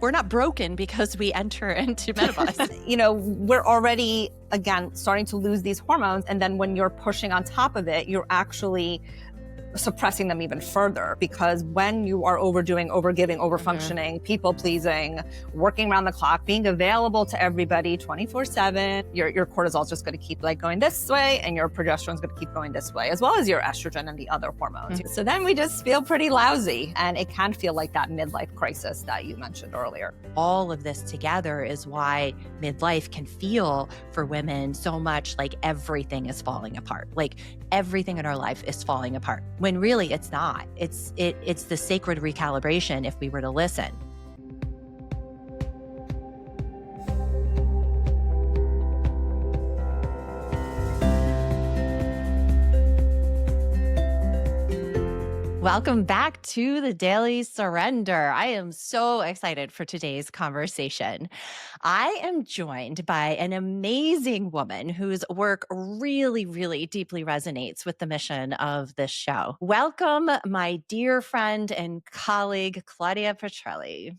We're not broken because we enter into menopause. We're already, again, starting to lose these hormones. And then when you're pushing on top of it, you're actually suppressing them even further, because when you are overdoing, overgiving, overfunctioning, people pleasing, working around the clock, being available to everybody 24/7, your cortisol is just going to keep going this way, and your progesterone is going to keep going this way, as well as your estrogen and the other hormones. So then we just feel pretty lousy, and it can feel like that midlife crisis that you mentioned earlier. All of this together is why midlife can feel for women so much like everything is falling apart. Like everything in our life is falling apart, when really it's not. It's the sacred recalibration if we were to listen. Welcome back to the Daily Surrender. I am so excited for today's conversation. I am joined by an amazing woman whose work really, really deeply resonates with the mission of this show. Welcome, my dear friend and colleague, Claudia Petrilli.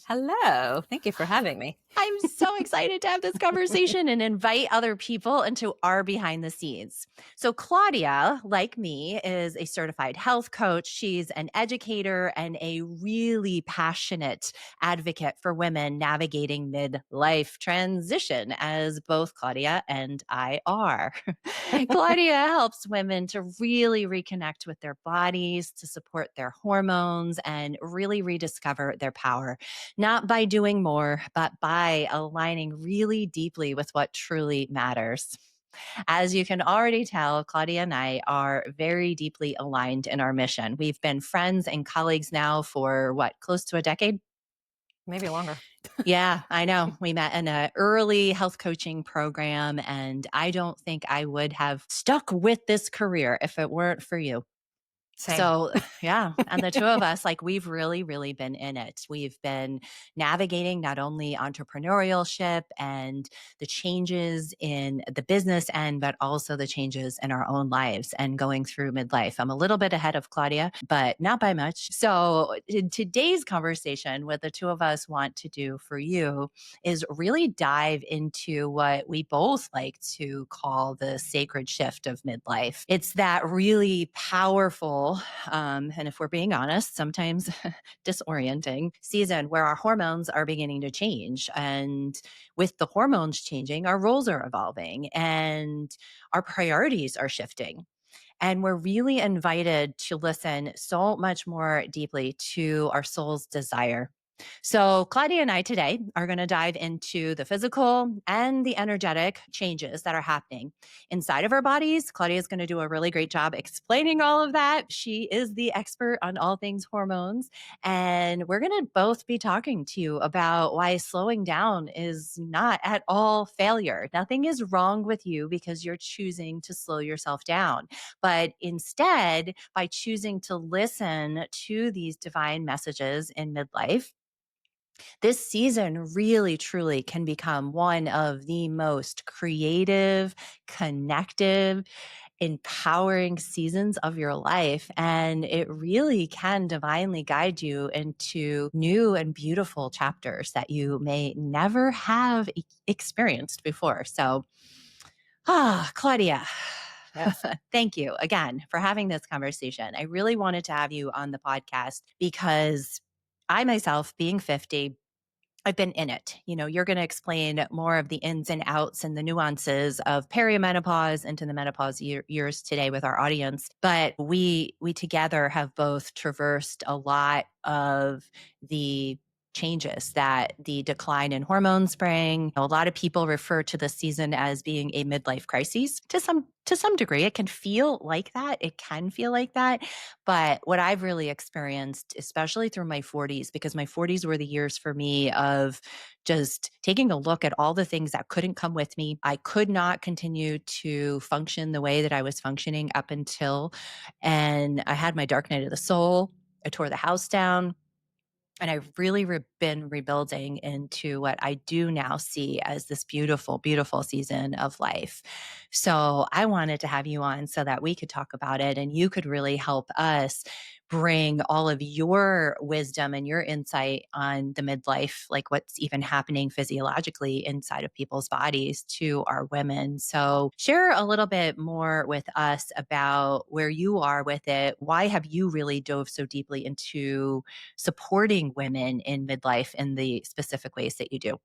Hello. Thank you for having me. I'm so excited to have this conversation and invite other people into our behind the scenes. So Claudia, like me, is a certified health coach. She's an educator and a really passionate advocate for women navigating midlife transition, as both Claudia and I are. Claudia helps women to really reconnect with their bodies, to support their hormones, and really rediscover their power, not by doing more, but by aligning really deeply with what truly matters. As you can already tell, Claudia and I are very deeply aligned in our mission. We've been friends and colleagues now for close to a decade? Maybe longer. Yeah, I know. We met in an early health coaching program, and I don't think I would have stuck with this career if it weren't for you. Same. So yeah, and the two of us, we've really, really been in it. We've been navigating not only entrepreneurship and the changes in the business end, but also the changes in our own lives and going through midlife. I'm a little bit ahead of Claudia, but not by much. So in today's conversation, what the two of us want to do for you is really dive into what we both like to call the sacred shift of midlife. It's that really powerful, and if we're being honest, sometimes disorienting season where our hormones are beginning to change. And with the hormones changing, our roles are evolving and our priorities are shifting. And we're really invited to listen so much more deeply to our soul's desire. So Claudia and I today are going to dive into the physical and the energetic changes that are happening inside of our bodies. Claudia is going to do a really great job explaining all of that. She is the expert on all things hormones. And we're going to both be talking to you about why slowing down is not at all failure. Nothing is wrong with you because you're choosing to slow yourself down. But instead, by choosing to listen to these divine messages in midlife, this season really, truly can become one of the most creative, connective, empowering seasons of your life. And it really can divinely guide you into new and beautiful chapters that you may never have experienced before. So, Claudia. Yes. Thank you again for having this conversation. I really wanted to have you on the podcast because I myself, being 50, I've been in it. You're going to explain more of the ins and outs and the nuances of perimenopause into the menopause years today with our audience. But we together have both traversed a lot of the changes that the decline in hormones bring. A lot of people refer to this season as being a midlife crisis. To some degree, it can feel like that. But what I've really experienced, especially through my 40s, because my 40s were the years for me of just taking a look at all the things that couldn't come with me. I could not continue to function the way that I was functioning up until, and I had my dark night of the soul. I tore the house down. And I've really been rebuilding into what I do now see as this beautiful, beautiful season of life. So I wanted to have you on so that we could talk about it and you could really help us bring all of your wisdom and your insight on the midlife, like what's even happening physiologically inside of people's bodies to our women. So, share a little bit more with us about where you are with it. Why have you really dove so deeply into supporting women in midlife in the specific ways that you do?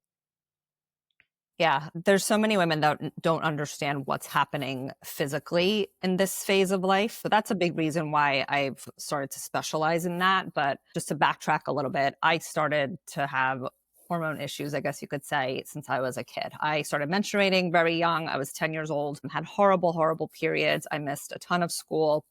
Yeah, there's so many women that don't understand what's happening physically in this phase of life. So that's a big reason why I've started to specialize in that. But just to backtrack a little bit, I started to have hormone issues, I guess you could say, since I was a kid. I started menstruating very young. I was 10 years old, had horrible, horrible periods. I missed a ton of school.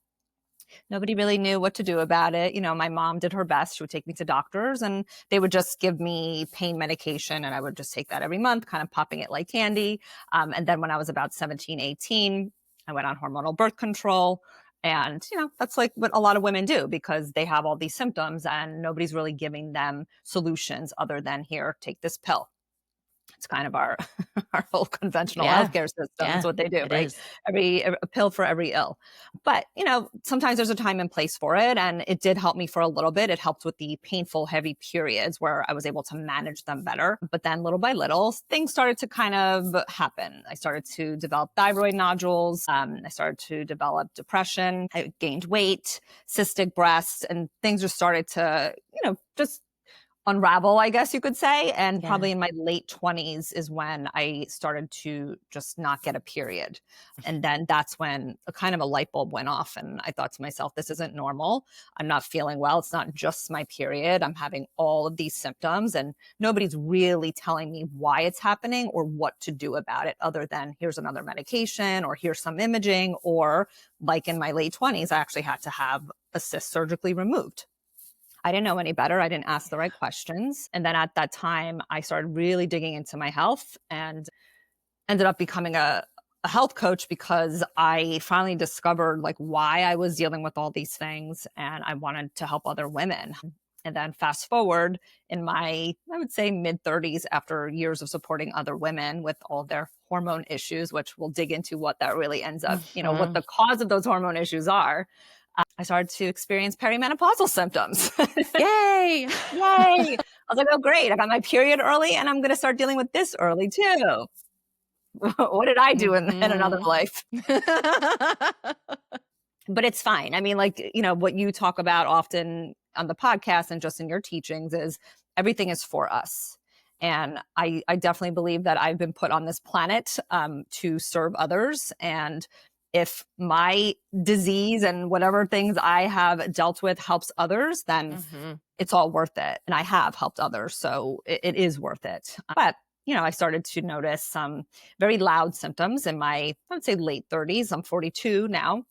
Nobody really knew what to do about it. You know, my mom did her best. She would take me to doctors and they would just give me pain medication and I would just take that every month, kind of popping it like candy. And then when I was about 17, 18, I went on hormonal birth control. And, you know, that's like what a lot of women do because they have all these symptoms and nobody's really giving them solutions other than here, take this pill. It's kind of our our whole conventional Yeah. healthcare system. It's Yeah, what they do, it right? is. A pill for every ill. But, you know, sometimes there's a time and place for it. And it did help me for a little bit. It helped with the painful, heavy periods where I was able to manage them better. But then little by little, things started to kind of happen. I started to develop thyroid nodules. I started to develop depression. I gained weight, cystic breasts, and things just started to, you know, just unravel, I guess you could say. And Yeah. probably in my late 20s is when I started to just not get a period. And then that's when a kind of a light bulb went off. And I thought to myself, this isn't normal. I'm not feeling well. It's not just my period. I'm having all of these symptoms and nobody's really telling me why it's happening or what to do about it other than here's another medication or here's some imaging. Or like in my late 20s, I actually had to have a cyst surgically removed. I didn't know any better. I didn't ask the right questions. And then at that time, I started really digging into my health and ended up becoming a health coach because I finally discovered like why I was dealing with all these things and I wanted to help other women. And then fast forward in my, I would say mid 30s after years of supporting other women with all their hormone issues, which we'll dig into what that really ends up, you know, what Mhm. the cause of those hormone issues are. I started to experience perimenopausal symptoms. Yay! Yay. I was like, oh, great. I got my period early and I'm going to start dealing with this early too. What did I do in another Mhm. life? But it's fine. I mean, like, you know, what you talk about often on the podcast and just in your teachings is everything is for us. And I definitely believe that I've been put on this planet to serve others. And if my disease and whatever things I have dealt with helps others, then Mhm. it's all worth it. And I have helped others. So it is worth it. But, you know, I started to notice some very loud symptoms in my, I would say late 30s. I'm 42 now,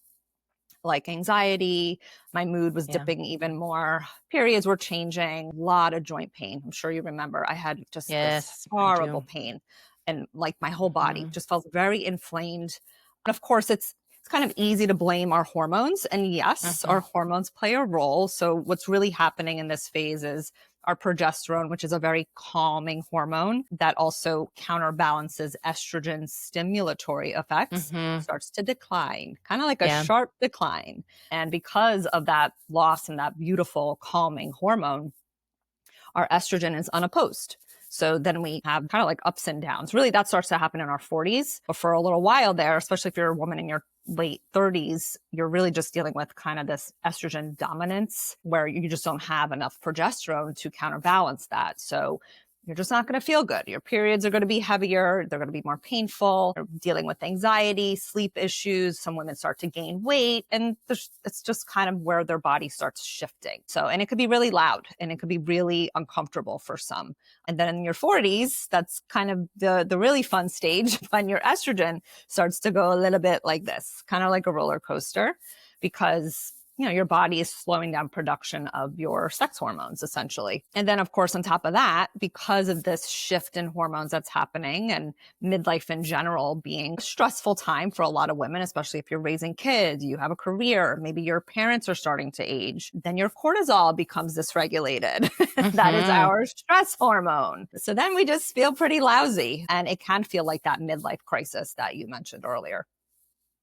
like anxiety. My mood was Yeah. dipping even more. Periods were changing, a lot of joint pain. I'm sure you remember I had just this Yes, I horrible do. pain and like my whole body Mhm. just felt very inflamed. And of course, it's kind of easy to blame our hormones. And yes, our Mhm. hormones play a role. So what's really happening in this phase is our progesterone, which is a very calming hormone that also counterbalances estrogen's stimulatory effects, Mhm. starts to decline, kind of like a Yeah. sharp decline. And because of that loss and that beautiful calming hormone, our estrogen is unopposed. So then we have kind of like ups and downs. Really, that starts to happen in our 40s. But for a little while there, especially if you're a woman in your late 30s, you're really just dealing with kind of this estrogen dominance where you just don't have enough progesterone to counterbalance that. So you're just not going to feel good. Your periods are going to be heavier. They're going to be more painful. You're dealing with anxiety, sleep issues. Some women start to gain weight and it's just kind of where their body starts shifting. So, and it could be really loud and it could be really uncomfortable for some. And then in your 40s, that's kind of the really fun stage when your estrogen starts to go a little bit like this, kind of like a roller coaster because you know, your body is slowing down production of your sex hormones essentially. And then of course, on top of that, because of this shift in hormones that's happening and midlife in general being a stressful time for a lot of women, especially if you're raising kids, you have a career, maybe your parents are starting to age, then your cortisol becomes dysregulated. That is Mhm. our stress hormone. So then we just feel pretty lousy and it can feel like that midlife crisis that you mentioned earlier.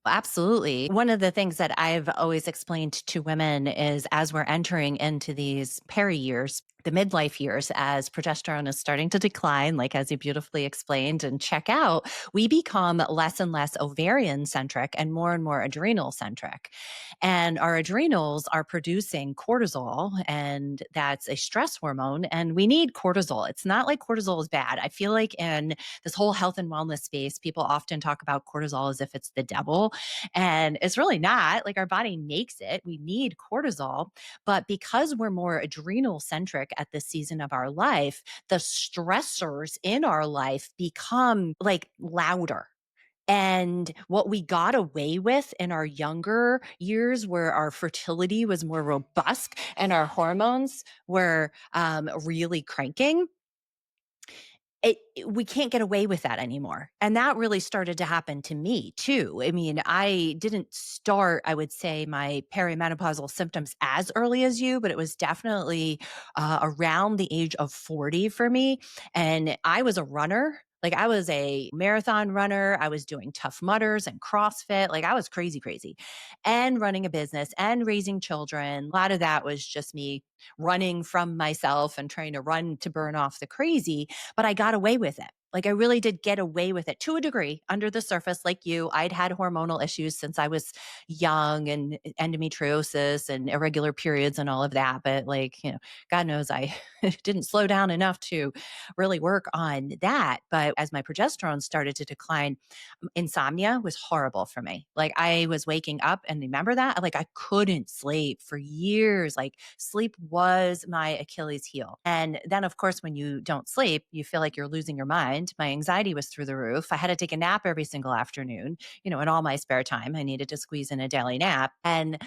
Absolutely. One of the things that I've always explained to women is as we're entering into these peri years, the midlife years, as progesterone is starting to decline, like as you beautifully explained, and check out, we become less and less ovarian centric and more adrenal centric. And our adrenals are producing cortisol, and that's a stress hormone. And we need cortisol. It's not like cortisol is bad. I feel like in this whole health and wellness space, people often talk about cortisol as if it's the devil. And it's really not. Like our body makes it. We need cortisol. But because we're more adrenal centric at this season of our life, the stressors in our life become like louder. And what we got away with in our younger years, where our fertility was more robust and our hormones were really cranking, we can't get away with that anymore. And that really started to happen to me too. I mean, I didn't start, I would say, my perimenopausal symptoms as early as you, but it was definitely around the age of 40 for me. And I was a runner. Like I was a marathon runner. I was doing Tough Mudders and CrossFit. Like I was crazy, crazy. And running a business and raising children. A lot of that was just me running from myself and trying to run to burn off the crazy, but I got away with it. Like I really did get away with it to a degree under the surface, like you. I'd had hormonal issues since I was young and endometriosis and irregular periods and all of that. But like, God knows I didn't slow down enough to really work on that. But as my progesterone started to decline, insomnia was horrible for me. Like I was waking up and remember that? Like I couldn't sleep for years. Like sleep was my Achilles heel. And then of course when you don't sleep, you feel like you're losing your mind. My anxiety was through the roof. I had to take a nap every single afternoon, in all my spare time. I needed to squeeze in a daily nap. And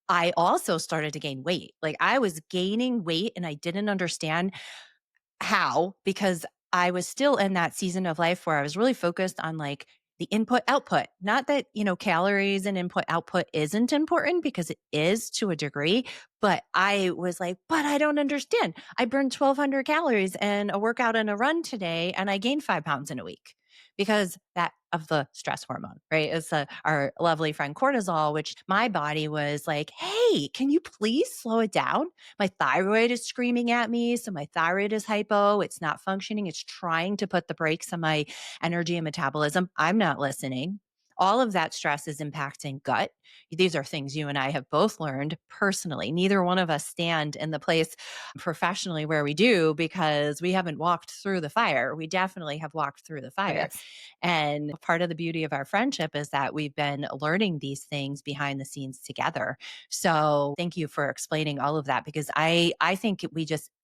I also started to gain weight. Like I was gaining weight and I didn't understand how, because I was still in that season of life where I was really focused on like the input output. Not that, calories and input output isn't important because it is to a degree, but I was like, but I don't understand. I burned 1,200 calories in a workout and a run today, and I gained 5 pounds in a week because that of the stress hormone, right? It's our lovely friend cortisol, which my body was like, hey, can you please slow it down? My thyroid is screaming at me. So my thyroid is hypo. It's not functioning. It's trying to put the brakes on my energy and metabolism. I'm not listening. All of that stress is impacting gut. These are things you and I have both learned personally. Neither one of us stand in the place professionally where we do because we haven't walked through the fire. We definitely have walked through the Oh, fire. yes. And part of the beauty of our friendship is that we've been learning these things behind the scenes together. So thank you for explaining all of that because I think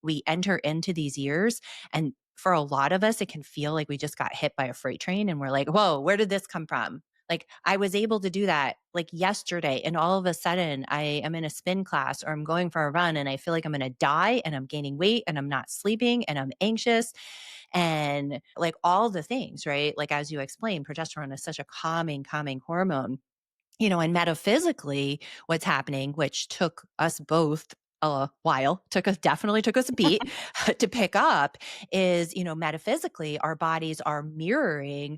we enter into these years, and for a lot of us it can feel like we just got hit by a freight train and we're like, "Whoa, where did this come from?" Like I was able to do that like yesterday and all of a sudden I am in a spin class or I'm going for a run and I feel like I'm going to die and I'm gaining weight and I'm not sleeping and I'm anxious and like all the things, right? Like as you explained, progesterone is such a calming hormone, and metaphysically, what's happening, which took us both a while, definitely took us a beat to pick up, is, metaphysically, our bodies are mirroring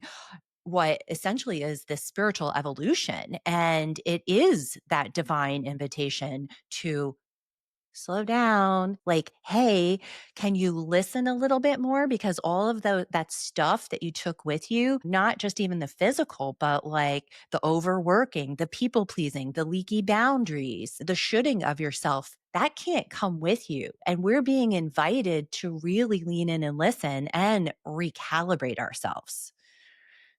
what essentially is this spiritual evolution. And it is that divine invitation to slow down. Like, hey, can you listen a little bit more? Because all of that stuff that you took with you, not just even the physical, but like the overworking, the people pleasing, the leaky boundaries, the shoulding of yourself, that can't come with you. And we're being invited to really lean in and listen and recalibrate ourselves.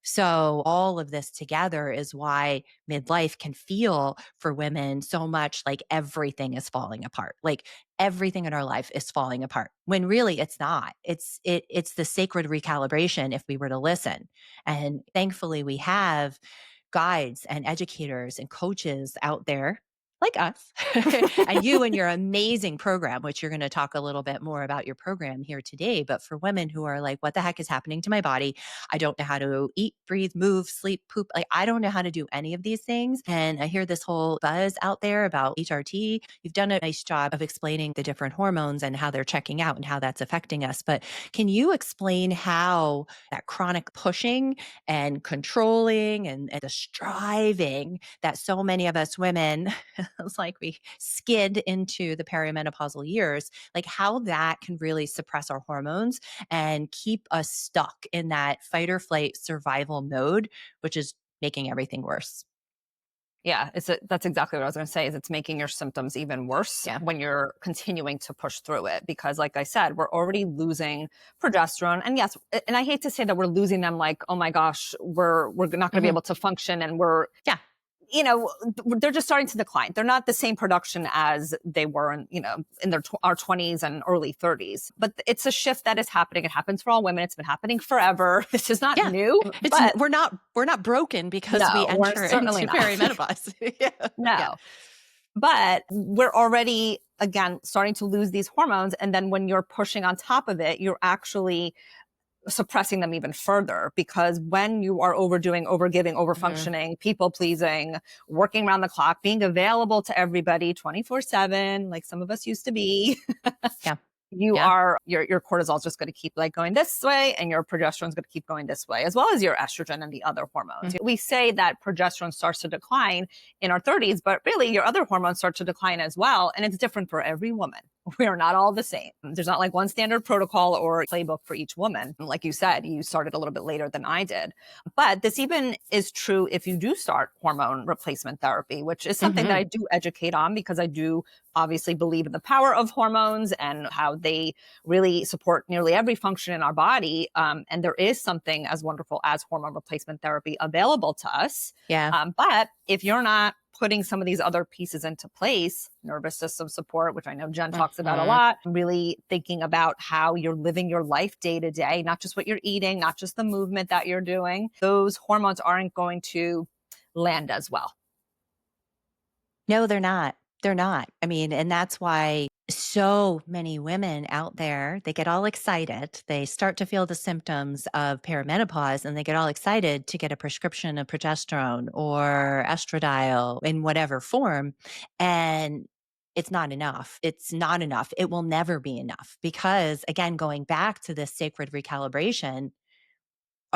So all of this together is why midlife can feel for women so much like everything is falling apart. Like everything in our life is falling apart when really it's not. It's the sacred recalibration if we were to listen. And thankfully we have guides and educators and coaches out there like us, and you and your amazing program, which you're going to talk a little bit more about your program here today. But for women who are like, what the heck is happening to my body? I don't know how to eat, breathe, move, sleep, poop. Like, I don't know how to do any of these things. And I hear this whole buzz out there about HRT. You've done a nice job of explaining the different hormones and how they're checking out and how that's affecting us. But can you explain how that chronic pushing and controlling and the striving that so many of us women it's like we skid into the perimenopausal years, like how that can really suppress our hormones and keep us stuck in that fight or flight survival mode, which is making everything worse. Yeah, that's exactly what I was going to say is it's making your symptoms even worse Yeah. when you're continuing to push through it because like I said, we're already losing progesterone and yes, and I hate to say that we're losing them like, oh my gosh, we're not going to be Hmm. able to function and we're Yeah. you know, they're just starting to decline. They're not the same production as they were in, in our 20s and early 30s. But it's a shift that is happening. It happens for all women. It's been happening forever. This is not Yeah. new, It's but we're not broken because we no, we're enter certainly into not. perimenopause. Yeah. Yeah. No. But we're already, again, starting to lose these hormones. And then when you're pushing on top of it, you're actually suppressing them even further because when you are overdoing, overgiving, Hmm. overfunctioning, people pleasing, working around the clock, being available to everybody 24/7, like some of us used to be, Yeah. you Yeah. are your cortisol is just going to keep like going this way and your progesterone is going to keep going this way as well as your estrogen and the other hormones. We say that progesterone starts to decline in our 30s, but really your other hormones start to decline as well, and it's different for every woman. We are not all the same. There's not like one standard protocol or playbook for each woman. Like you said, you started a little bit later than I did. But this even is true if you do start hormone replacement therapy, which is something that Hmm. I do educate on because I do obviously believe in the power of hormones and how they really support nearly every function in our body. And there is something as wonderful as hormone replacement therapy available to us. Yeah. But if you're not putting some of these other pieces into place, nervous system support, which I know Jen talks about a Hmm. lot, really thinking about how you're living your life day to day, not just what you're eating, not just the movement that you're doing, those hormones aren't going to land as well. No, they're not. They're not. I mean, and that's why so many women out there, they get all excited. They start to feel the symptoms of perimenopause and they get all excited to get a prescription of progesterone or estradiol in whatever form. And it's not enough. It's not enough. It will never be enough because, again, going back to this sacred recalibration,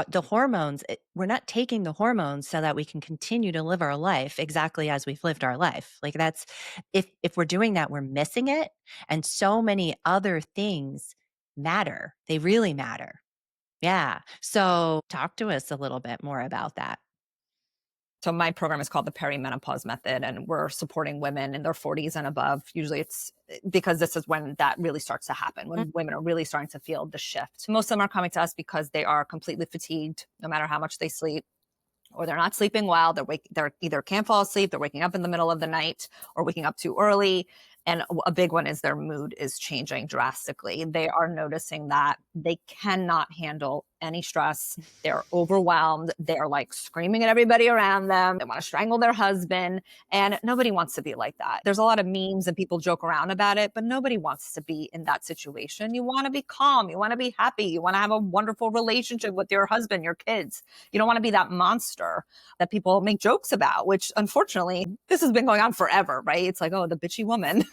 the hormones, we're not taking the hormones so that we can continue to live our life exactly as we've lived our life. Like that's if we're doing that, we're missing it. And so many other things matter. They really matter. Yeah. So talk to us a little bit more about that. So my program is called the Peri-Menopause method, and we're supporting women in their 40s and above. Usually it's because this is when that really starts to happen, Mm. when women are really starting to feel the shift. Most of them are coming to us because they are completely fatigued, no matter how much they sleep, or they're not sleeping well. They're either can't fall asleep, they're waking up in the middle of the night, or waking up too early. And a big one is their mood is changing drastically. They are noticing that they cannot handle any stress. They're overwhelmed. They're like screaming at everybody around them. They want to strangle their husband. And nobody wants to be like that. There's a lot of memes and people joke around about it, but nobody wants to be in that situation. You want to be calm. You want to be happy. You want to have a wonderful relationship with your husband, your kids. You don't want to be that monster that people make jokes about, which unfortunately, this has been going on forever, right? It's like, oh, the bitchy woman.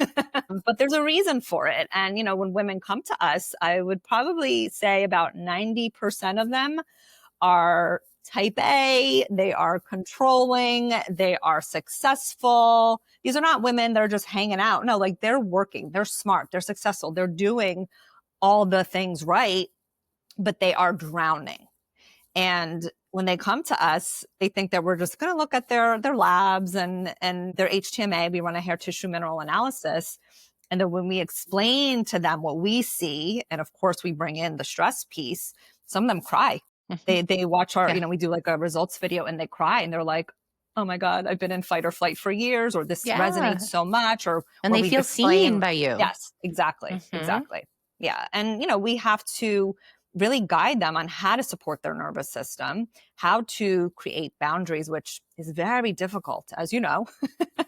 But there's a reason for it. And, when women come to us, I would probably say about 90% of them are type A, they are controlling, they are successful. These are not women that are just hanging out. No, like they're working, they're smart, they're successful, they're doing all the things right, but they are drowning. And when they come to us, they think that we're just going to look at their labs and their HTMA. We run a hair tissue mineral analysis. And then when we explain to them what we see, and of course we bring in the stress piece, some of them cry. Mhm. They watch our, Yeah. we do like a results video and they cry and they're like, oh my God, I've been in fight or flight for years, or this resonates Yeah. so much, or And where they we've feel seen explained. by you. Yes, exactly. Hmm. Exactly. Yeah. And, we have to really guide them on how to support their nervous system, how to create boundaries, which is very difficult, as you know,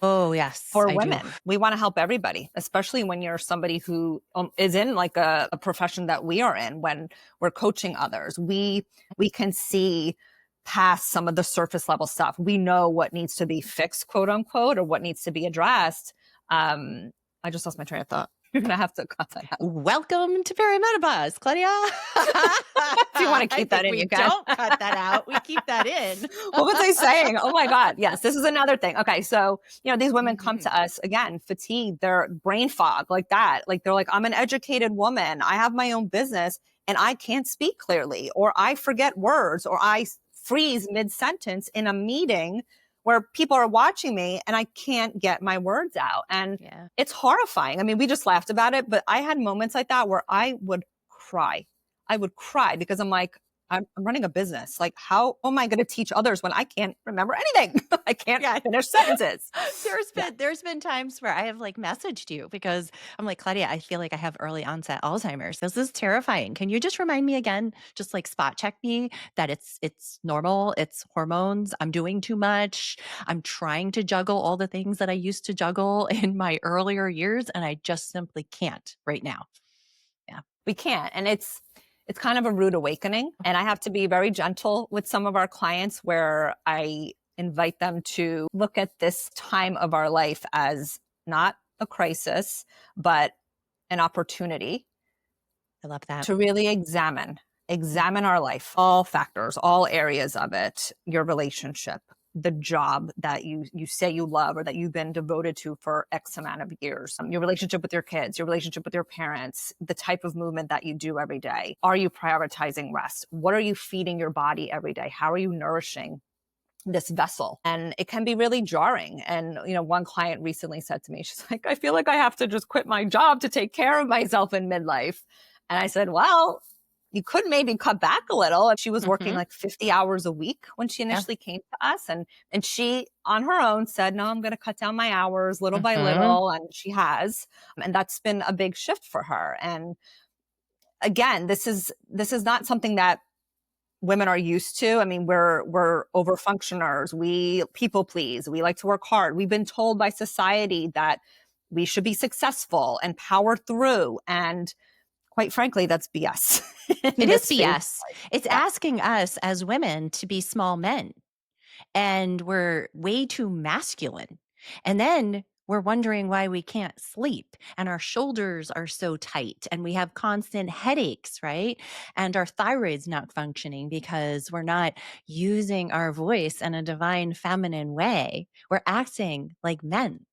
Oh, yes, for I do. women. We want to help everybody, especially when you're somebody who is in like a profession that we are in. When we're coaching others, we can see past some of the surface level stuff. We know what needs to be fixed, quote unquote, or what needs to be addressed. I just lost my train of thought. You're gonna have to cut that out. Welcome to Peri-Menopause, Claudia. If you want to I keep that think in, we you can. don't cut that out. We keep that in. What was I saying? Oh my God. Yes, this is another thing. Okay. So, these women come Mhm. to us again, fatigued, they're brain fog like that. Like they're like, I'm an educated woman. I have my own business and I can't speak clearly, or I forget words, or I freeze mid sentence in a meeting where people are watching me and I can't get my words out. And Yeah. it's horrifying. I mean, we just laughed about it, but I had moments like that where I would cry. I would cry because I'm like, I'm running a business. Like, how am I going to teach others when I can't remember anything? I can't Yeah. finish sentences. There's Yeah, been there's been times where I have like messaged you because I'm like, Claudia, I feel like I have early onset Alzheimer's. This is terrifying. Can you just remind me again, just like spot check me that it's normal, it's hormones, I'm doing too much. I'm trying to juggle all the things that I used to juggle in my earlier years and I just simply can't right now. Yeah. we can't. And it's kind of a rude awakening. And I have to be very gentle with some of our clients where I invite them to look at this time of our life as not a crisis, but an opportunity I love that. to really examine our life, all factors, all areas of it, your relationship, the job that you say you love or that you've been devoted to for X amount of years, your relationship with your kids, your relationship with your parents, the type of movement that you do every day. Are you prioritizing rest? What are you feeding your body every day? How are you nourishing this vessel? And it can be really jarring. And, one client recently said to me, she's like, I feel like I have to just quit my job to take care of myself in midlife. And I said, well, you could maybe cut back a little. And she was working Mhm. like 50 hours a week when she Yeah. initially came to us. And she on her own said, no, I'm going to cut down my hours little by Mhm. little. And she has. And that's been a big shift for her. And again, this is not something that women are used to. I mean, we're over functioners. We people please. We like to work hard. We've been told by society that we should be successful and power through. And quite frankly, that's BS in It is this phase. BS. It's Yeah, asking us as women to be small men. And we're way too masculine. And then we're wondering why we can't sleep and our shoulders are so tight and we have constant headaches, right? And our thyroid's not functioning because we're not using our voice in a divine feminine way. We're acting like men,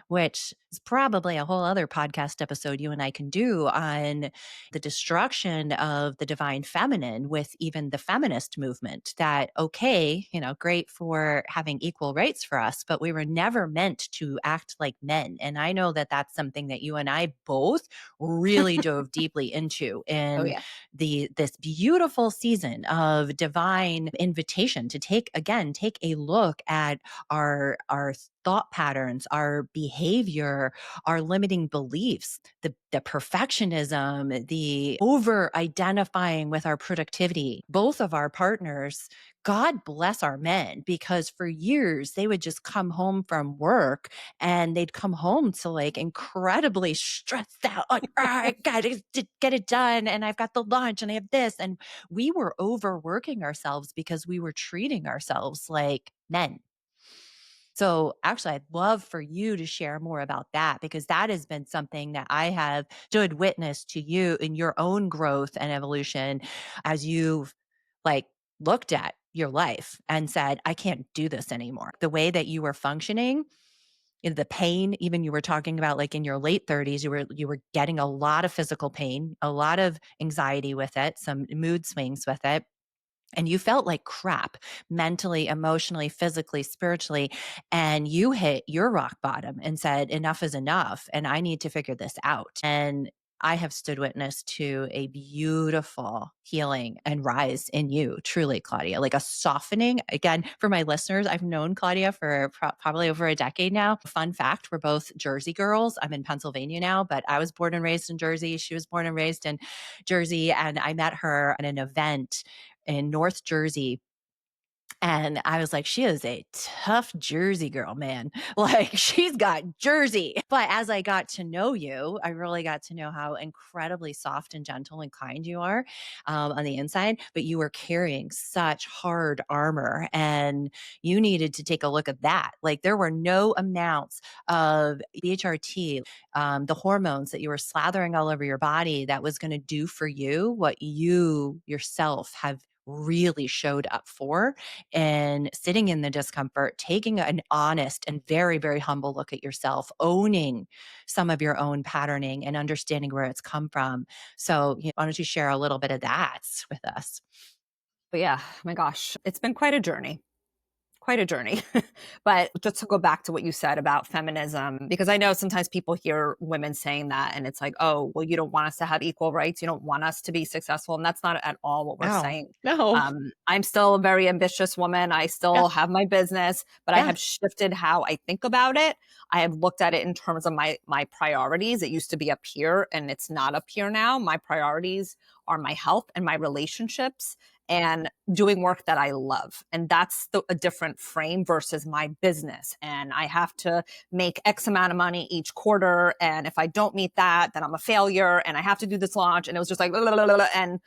which is probably a whole other podcast episode you and I can do on the destruction of the divine feminine with even the feminist movement. That, okay, great for having equal rights for us, but we were never meant to act like men. And I know that that's something that you and I both really dove deeply into oh in yeah. this beautiful season of divine invitation to take a look at our thought patterns, our behavior, our limiting beliefs, the perfectionism, the over identifying with our productivity. Both of our partners, God bless our men, because for years they would just come home from work and they'd come home to like incredibly stressed out, like, I gotta get it done. And I've got the lunch and I have this. And we were overworking ourselves because we were treating ourselves like men. So actually, I'd love for you to share more about that because that has been something that I have stood witness to you in your own growth and evolution as you've like looked at your life and said, I can't do this anymore. The way that you were functioning, the pain, even you were talking about like in your late 30s, you were getting a lot of physical pain, a lot of anxiety with it, some mood swings with it, and you felt like crap mentally, emotionally, physically, spiritually. And you hit your rock bottom and said, enough is enough. And I need to figure this out. And I have stood witness to a beautiful healing and rise in you, truly, Claudia, like a softening. Again, for my listeners, I've known Claudia for probably over a decade now. Fun fact, we're both Jersey girls. I'm in Pennsylvania now, but I was born and raised in Jersey. She was born and raised in Jersey. And I met her at an event in North Jersey, and I was like, she is a tough Jersey girl, man. Like, she's got Jersey. But as I got to know you, I really got to know how incredibly soft and gentle and kind you are on the inside. But you were carrying such hard armor, and you needed to take a look at that. Like, there were no amounts of BHRT, the hormones that you were slathering all over your body that was going to do for you what you yourself have really showed up for, and sitting in the discomfort, taking an honest and very, very humble look at yourself, owning some of your own patterning and understanding where it's come from. So, why don't you share a little bit of that with us? But yeah, my gosh, it's been quite a journey. Quite a journey. But just to go back to what you said about feminism, because I know sometimes people hear women saying that and it's like, oh, well, you don't want us to have equal rights. You don't want us to be successful. And that's not at all what we're No, saying. no. I'm still a very ambitious woman. I Yeah, still have my business, but I yeah. have shifted how I think about it. I have looked at it in terms of my priorities. It used to be up here and it's not up here now. My priorities are my health and my relationships and doing work that I love. And that's a different frame versus my business. And I have to make X amount of money each quarter. And if I don't meet that, then I'm a failure and I have to do this launch. And it was just like, blah, blah, blah, blah, and,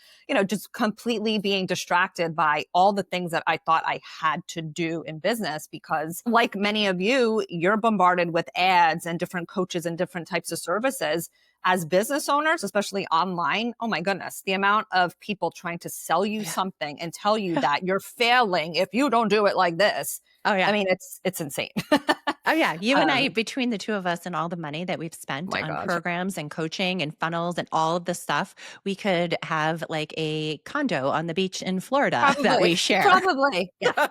just completely being distracted by all the things that I thought I had to do in business. Because like many of you, you're bombarded with ads and different coaches and different types of services as business owners, especially online. Oh my goodness, the amount of people trying to sell you Yeah. something and tell you Yeah. that you're failing if you don't do it like this. Oh, I yeah. mean, it's insane. Oh, yeah. You and I, um, between the two of us and all the money that we've spent my on God. programs and coaching and funnels and all of the stuff, we could have like a condo on the beach in Florida that Probably, we share. probably. Yeah.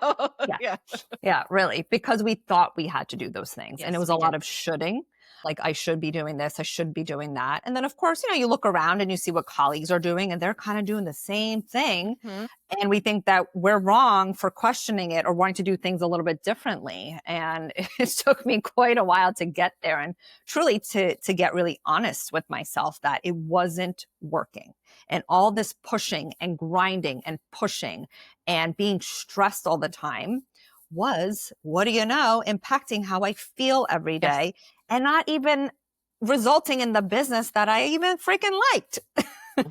Yeah. Yeah. Yeah, really, because we thought we had to do those things. And it Yes, was a we lot did. of shoulding. Like, I should be doing this, I should be doing that. And then, of course, you look around and you see what colleagues are doing, and they're kind of doing the same thing. Mhm. And we think that we're wrong for questioning it or wanting to do things a little bit differently. And it took me quite a while to get there and truly to get really honest with myself that it wasn't working. And all this pushing and grinding and pushing and being stressed all the time was, what do you know, impacting how I feel every Yes. day and not even resulting in the business that I even freaking liked.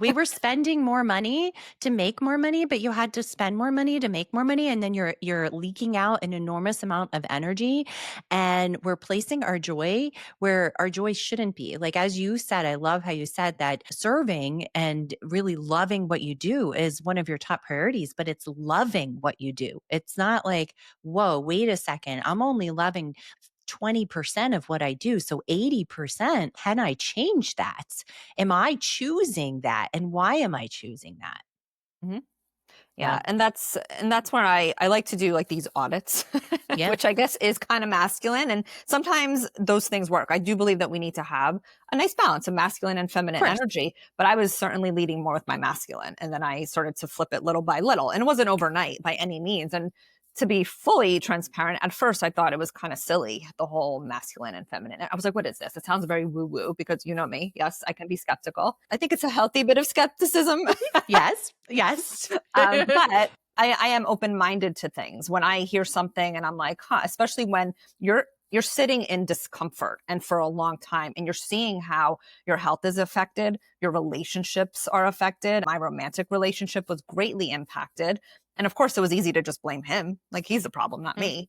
We were spending more money to make more money, but you had to spend more money to make more money, and then you're leaking out an enormous amount of energy, and we're placing our joy where our joy shouldn't be. Like, as you said, I love how you said that serving and really loving what you do is one of your top priorities, but it's loving what you do. It's not like, whoa, wait a second, I'm only loving 20% of what I do. So 80%, can I change that? Am I choosing that? And why am I choosing that? Mhm. Yeah. Yeah, and that's where I like to do like these audits, Yeah. which I guess is kind of masculine, and sometimes those things work. I do believe that we need to have a nice balance of masculine and Of feminine course. energy, but I was certainly leading more with my masculine, and then I started to flip it little by little, and it wasn't overnight by any means. And to be fully transparent, at first I thought it was kind of silly, the whole masculine and feminine. I was like, what is this? It sounds very woo woo because you know me. Yes, I can be skeptical. I think it's a healthy bit of skepticism. Yes. Yes. But I am open minded to things. When I hear something and I'm like, huh, especially when you're sitting in discomfort and for a long time and you're seeing how your health is affected, your relationships are affected. My romantic relationship was greatly impacted. And of course, it was easy to just blame him. Like, he's the problem, not me.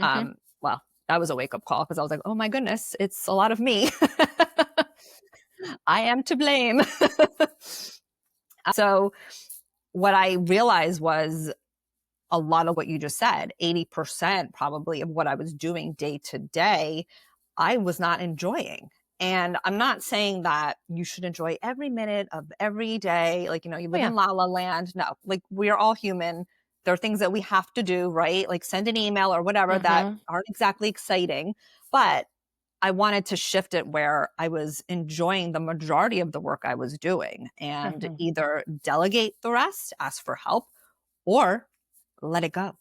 Mm-hmm. Well, that was a wake up call because I was like, oh my goodness, it's a lot of me. I am to blame. So, what I realized was a lot of what you just said, 80% probably of what I was doing day to day, I was not enjoying. And I'm not saying that you should enjoy every minute of every day. Like, you Oh, live yeah. in la la land. No, like, we are all human. There are things that we have to do, right? Like send an email or whatever that Mm-hmm. aren't exactly exciting. But I wanted to shift it where I was enjoying the majority of the work I was doing and Mhm. either delegate the rest, ask for help, or let it go.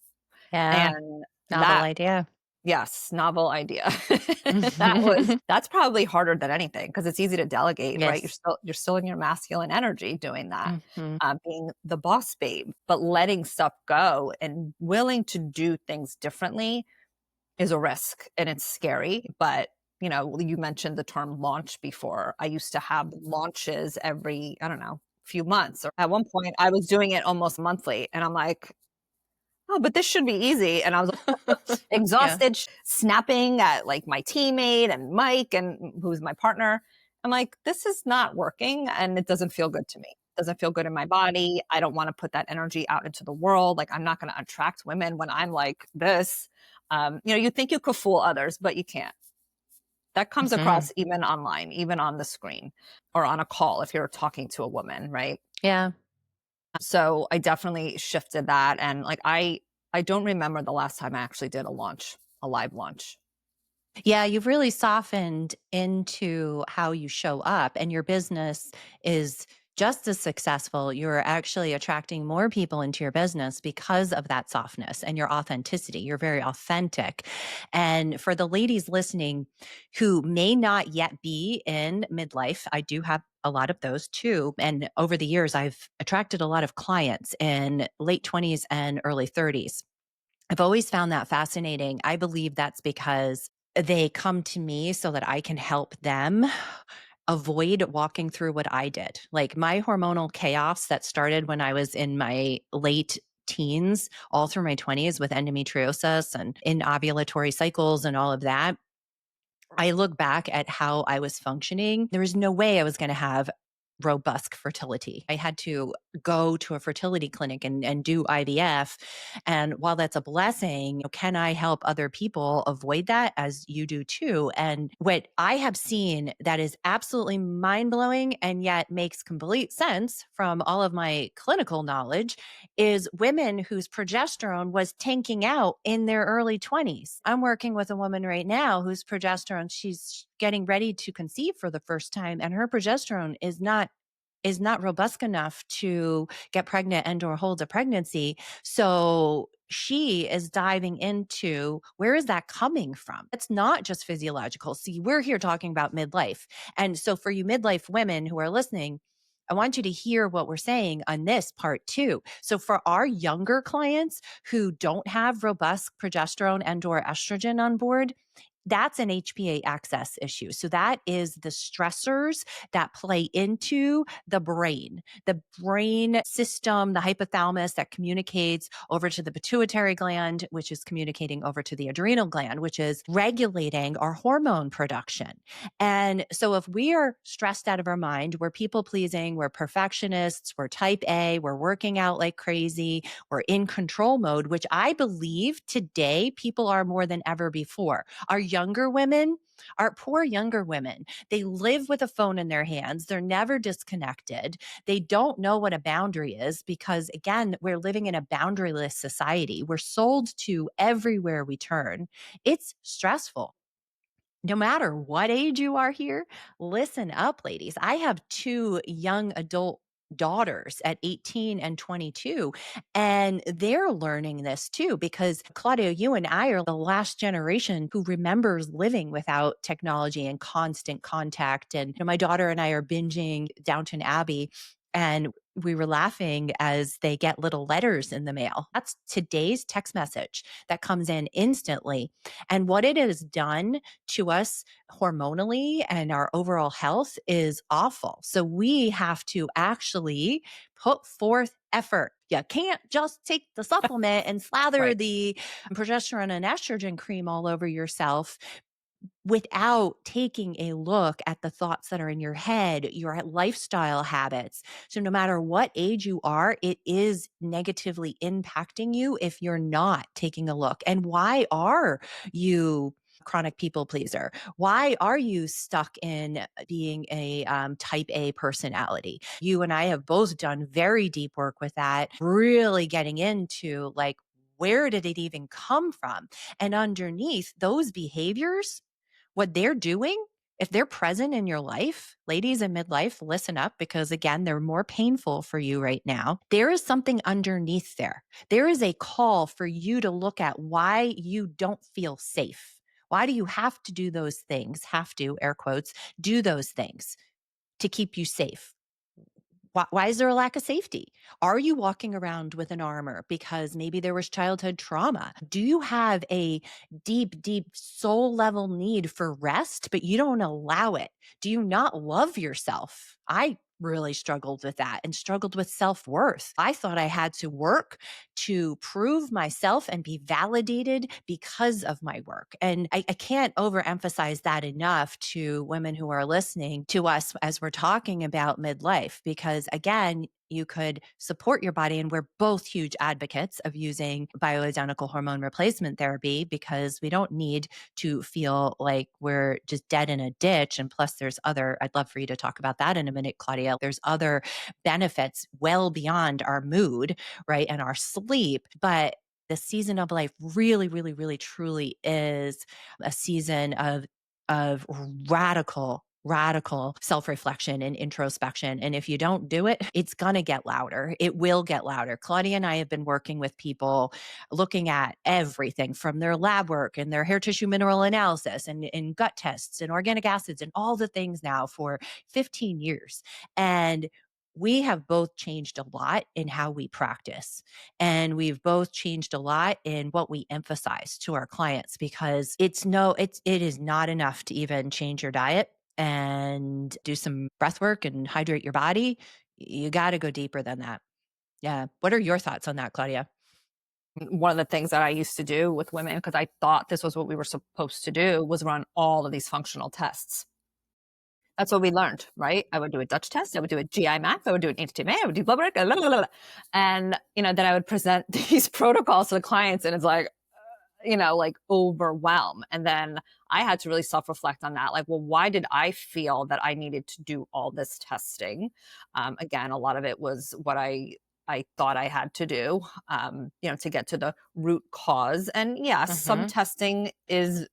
Yeah, And novel that, idea. yes, novel idea. Mhm. That's probably harder than anything because it's easy to delegate, right? Yes. You're still in your masculine energy doing that, Mhm. being the boss babe, but letting stuff go and willing to do things differently is a risk and it's scary. But you mentioned the term launch before. I used to have launches every, I don't know, few months. Or at one point, I was doing it almost monthly, and I'm like, oh, but this should be easy. And I was Yeah. exhausted, snapping at like my teammate and Mike, and who's my partner. I'm like, this is not working, and it doesn't feel good to me. It doesn't feel good in my body. I don't want to put that energy out into the world. Like, I'm not going to attract women when I'm like this. You think you could fool others, but you can't. That comes Mhm. across even online, even on the screen or on a call if you're talking to a woman, right? Yeah. So I definitely shifted that. And like, I don't remember the last time I actually did a launch, a live launch. Yeah, you've really softened into how you show up, and your business is just as successful. You're actually attracting more people into your business because of that softness and your authenticity. You're very authentic. And for the ladies listening who may not yet be in midlife, I do have a lot of those too. And over the years, I've attracted a lot of clients in late 20s and early 30s. I've always found that fascinating. I believe that's because they come to me so that I can help them avoid walking through what I did. Like my hormonal chaos that started when I was in my late teens, all through my 20s with endometriosis and in ovulatory cycles and all of that. I look back at how I was functioning. There was no way I was going to have robust fertility. I had to go to a fertility clinic and do IVF. And while that's a blessing, can I help other people avoid that as you do too? And what I have seen that is absolutely mind blowing and yet makes complete sense from all of my clinical knowledge is women whose progesterone was tanking out in their early 20s. I'm working with a woman right now whose progesterone, she's getting ready to conceive for the first time, and her progesterone is not robust enough to get pregnant and or hold a pregnancy. So she is diving into where is that coming from? It's not just physiological. See, we're here talking about midlife. And so for you midlife women who are listening, I want you to hear what we're saying on this part too. So for our younger clients who don't have robust progesterone and or estrogen on board, that's an HPA access issue. So that is the stressors that play into the brain system, the hypothalamus that communicates over to the pituitary gland, which is communicating over to the adrenal gland, which is regulating our hormone production. And so if we are stressed out of our mind, we're people pleasing, we're perfectionists, we're type A, we're working out like crazy, we're in control mode, which I believe today people are more than ever before. Our younger women, our poor younger women, they live with a phone in their hands. They're never disconnected. They don't know what a boundary is because, again, we're living in a boundaryless society. We're sold to everywhere we turn. It's stressful. No matter what age you are here, listen up, ladies. I have two young adult daughters at 18 and 22, and they're learning this too because Claudia, you and I are the last generation who remembers living without technology and constant contact. And my daughter and I are binging Downton Abbey, and we were laughing as they get little letters in the mail. That's today's text message that comes in instantly. And what it has done to us hormonally and our overall health is awful. So we have to actually put forth effort. You can't just take the supplement and slather Right. the progesterone and estrogen cream all over yourself without taking a look at the thoughts that are in your head, your lifestyle habits. So, no matter what age you are, it is negatively impacting you if you're not taking a look. And why are you? Chronic people pleaser? Why are you stuck in being a type A personality? You and I have both done very deep work with that, really getting into like, where did it even come from? And underneath those behaviors, what they're doing, if they're present in your life, ladies in midlife, listen up because again, they're more painful for you right now. There is something underneath there. There is a call for you to look at why you don't feel safe. Why do you have to do those things? Have to, air quotes, do those things to keep you safe? Why is there a lack of safety? Are you walking around with an armor because maybe there was childhood trauma? Do you have a deep, deep soul level need for rest, but you don't allow it? Do you not love yourself? I really struggled with that and struggled with self worth. I thought I had to work to prove myself and be validated because of my work. And I can't overemphasize that enough to women who are listening to us as we're talking about midlife, because again, you could support your body. And we're both huge advocates of using bioidentical hormone replacement therapy because we don't need to feel like we're just dead in a ditch. And plus, I'd love for you to talk about that in a minute, Claudia. There's other benefits well beyond our mood, right? And our sleep. But the season of life really, really, really, truly is a season of radical self-reflection and introspection. And if you don't do it, it's going to get louder. It will get louder. Claudia and I have been working with people looking at everything from their lab work and their hair tissue mineral analysis and gut tests and organic acids and all the things now for 15 years. And we have both changed a lot in how we practice. And we've both changed a lot in what we emphasize to our clients because it is not enough to even change your diet and do some breath work and hydrate your body. You got to go deeper than that. Yeah. What are your thoughts on that, Claudia? One of the things that I used to do with women, because I thought this was what we were supposed to do, was run all of these functional tests. That's what we learned, right? I would do a Dutch test. I would do a GI max. I would do an HTMA. I would do blood work. Blah, blah, blah, blah. And, then I would present these protocols to the clients and it's like, like overwhelm. And then I had to really self-reflect on that. Like, well, why did I feel that I needed to do all this testing? Again, a lot of it was what I thought I had to do, to get to the root cause. And yeah, some Mm-hmm. testing is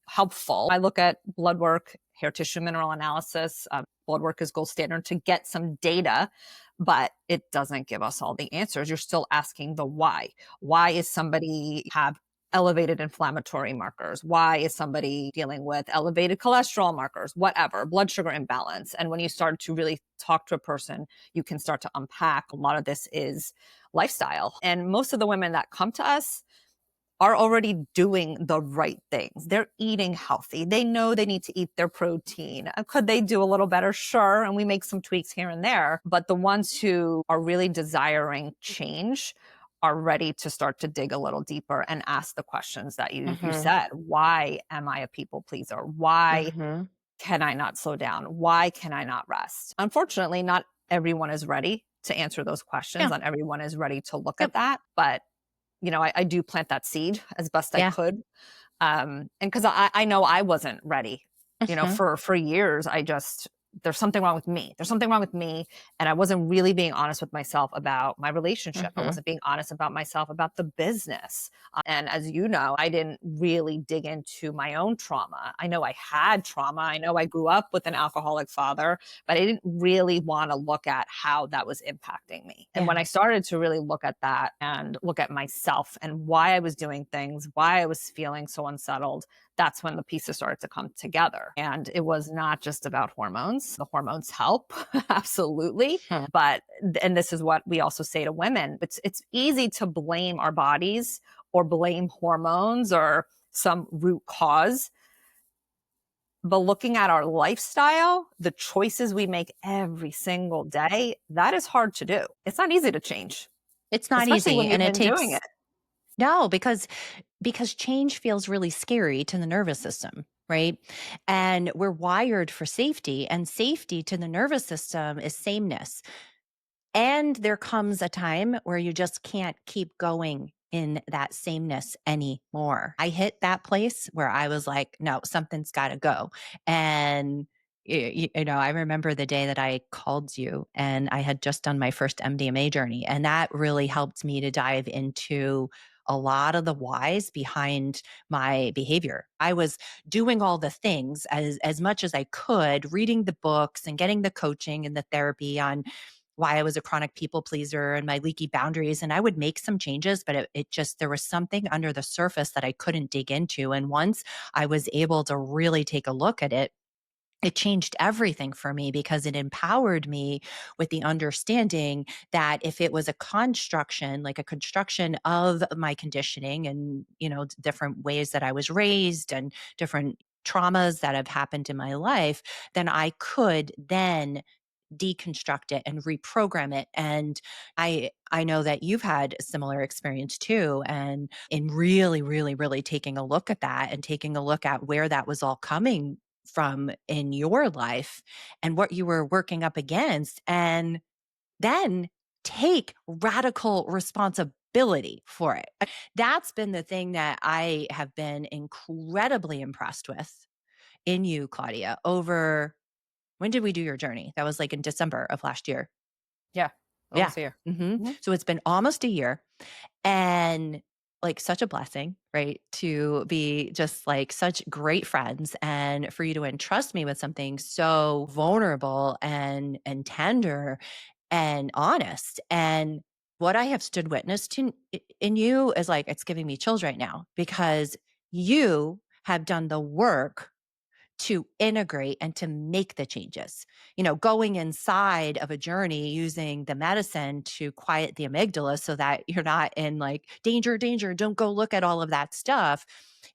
helpful. I look at blood work, hair tissue mineral analysis. Blood work is gold standard to get some data, but it doesn't give us all the answers. You're still asking the why. Why is somebody have elevated inflammatory markers? Why is somebody dealing with elevated cholesterol markers? Whatever, blood sugar imbalance. And when you start to really talk to a person, you can start to unpack a lot of this is lifestyle. And most of the women that come to us are already doing the right things. They're eating healthy. They know they need to eat their protein. Could they do a little better? Sure. And we make some tweaks here and there. But the ones who are really desiring change are ready to start to dig a little deeper and ask the questions that you Mm-hmm. said. Why am I a people pleaser? Why Mm-hmm. can I not slow down? Why can I not rest? Unfortunately, not everyone is ready to answer those questions. Yeah. Not everyone is ready to look at Yep. that. But I do plant that seed as best I Yeah. could. And because I know I wasn't ready, Mm-hmm. for years, there's something wrong with me. There's something wrong with me. And I wasn't really being honest with myself about my relationship. I Mm-hmm. wasn't being honest about myself about the business. And as you know, I didn't really dig into my own trauma. I know I had trauma. I know I grew up with an alcoholic father, but I didn't really want to look at how that was impacting me. And when Yeah. I started to really look at that and look at myself and why I was doing things, why I was feeling so unsettled, that's when the pieces started to come together. And it was not just about hormones. The hormones help, absolutely. Hmm. But, and this is what we also say to women, it's easy to blame our bodies or blame hormones or some root cause. But looking at our lifestyle, the choices we make every single day, that is hard to do. It's not easy to change, It's not especially easy. when And you've it been doing takes it. no, because change feels really scary to the nervous system, right? And we're wired for safety, and safety to the nervous system is sameness. And there comes a time where you just can't keep going in that sameness anymore. I hit that place where I was like, no, something's got to go. And I remember the day that I called you and I had just done my first MDMA journey, and that really helped me to dive into a lot of the whys behind my behavior. I was doing all the things as much as I could, reading the books and getting the coaching and the therapy on why I was a chronic people pleaser and my leaky boundaries. And I would make some changes, but it just, there was something under the surface that I couldn't dig into. And once I was able to really take a look at it, it changed everything for me because it empowered me with the understanding that if it was a construction, like a construction of my conditioning and, different ways that I was raised and different traumas that have happened in my life, then I could then deconstruct it and reprogram it. And I know that you've had a similar experience too, and in really really really taking a look at that and taking a look at where that was all coming from in your life and what you were working up against, and then take radical responsibility for it. That's been the thing that I have been incredibly impressed with in you, Claudia, over, when did we do your journey? That was like in December of last year. Yeah. Yeah. Almost here. Mhm. So it's been almost a year, and like such a blessing, right? To be just like such great friends and for you to entrust me with something so vulnerable and tender and honest. And what I have stood witness to in you is like, it's giving me chills right now because you have done the work to integrate and to make the changes. Going inside of a journey using the medicine to quiet the amygdala so that you're not in like danger, danger, don't go look at all of that stuff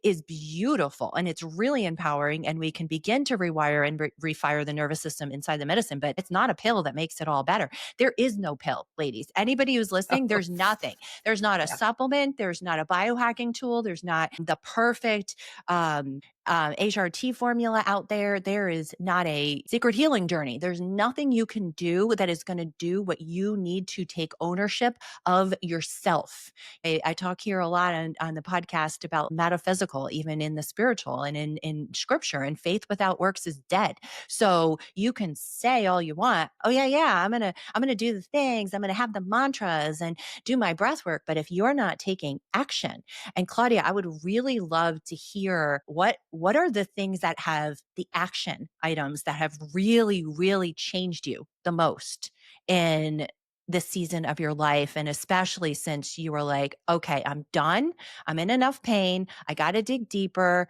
is beautiful. And it's really empowering. And we can begin to rewire and refire the nervous system inside the medicine, but it's not a pill that makes it all better. There is no pill, ladies. Anybody who's listening, there's nothing. There's not a Yeah. supplement. There's not a biohacking tool. There's not the perfect HRT formula out there. There is not a secret healing journey. There's nothing you can do that is going to do what you need to take ownership of yourself. I talk here a lot on the podcast about metaphysical, even in the spiritual and in scripture, and faith without works is dead. So you can say all you want. Oh yeah, I'm gonna do the things. I'm gonna have the mantras and do my breath work. But if you're not taking action, and Claudia, I would really love to hear what are the things that have the action items that have really, really changed you the most in this season of your life. And especially since you were like, okay, I'm done. I'm in enough pain. I got to dig deeper.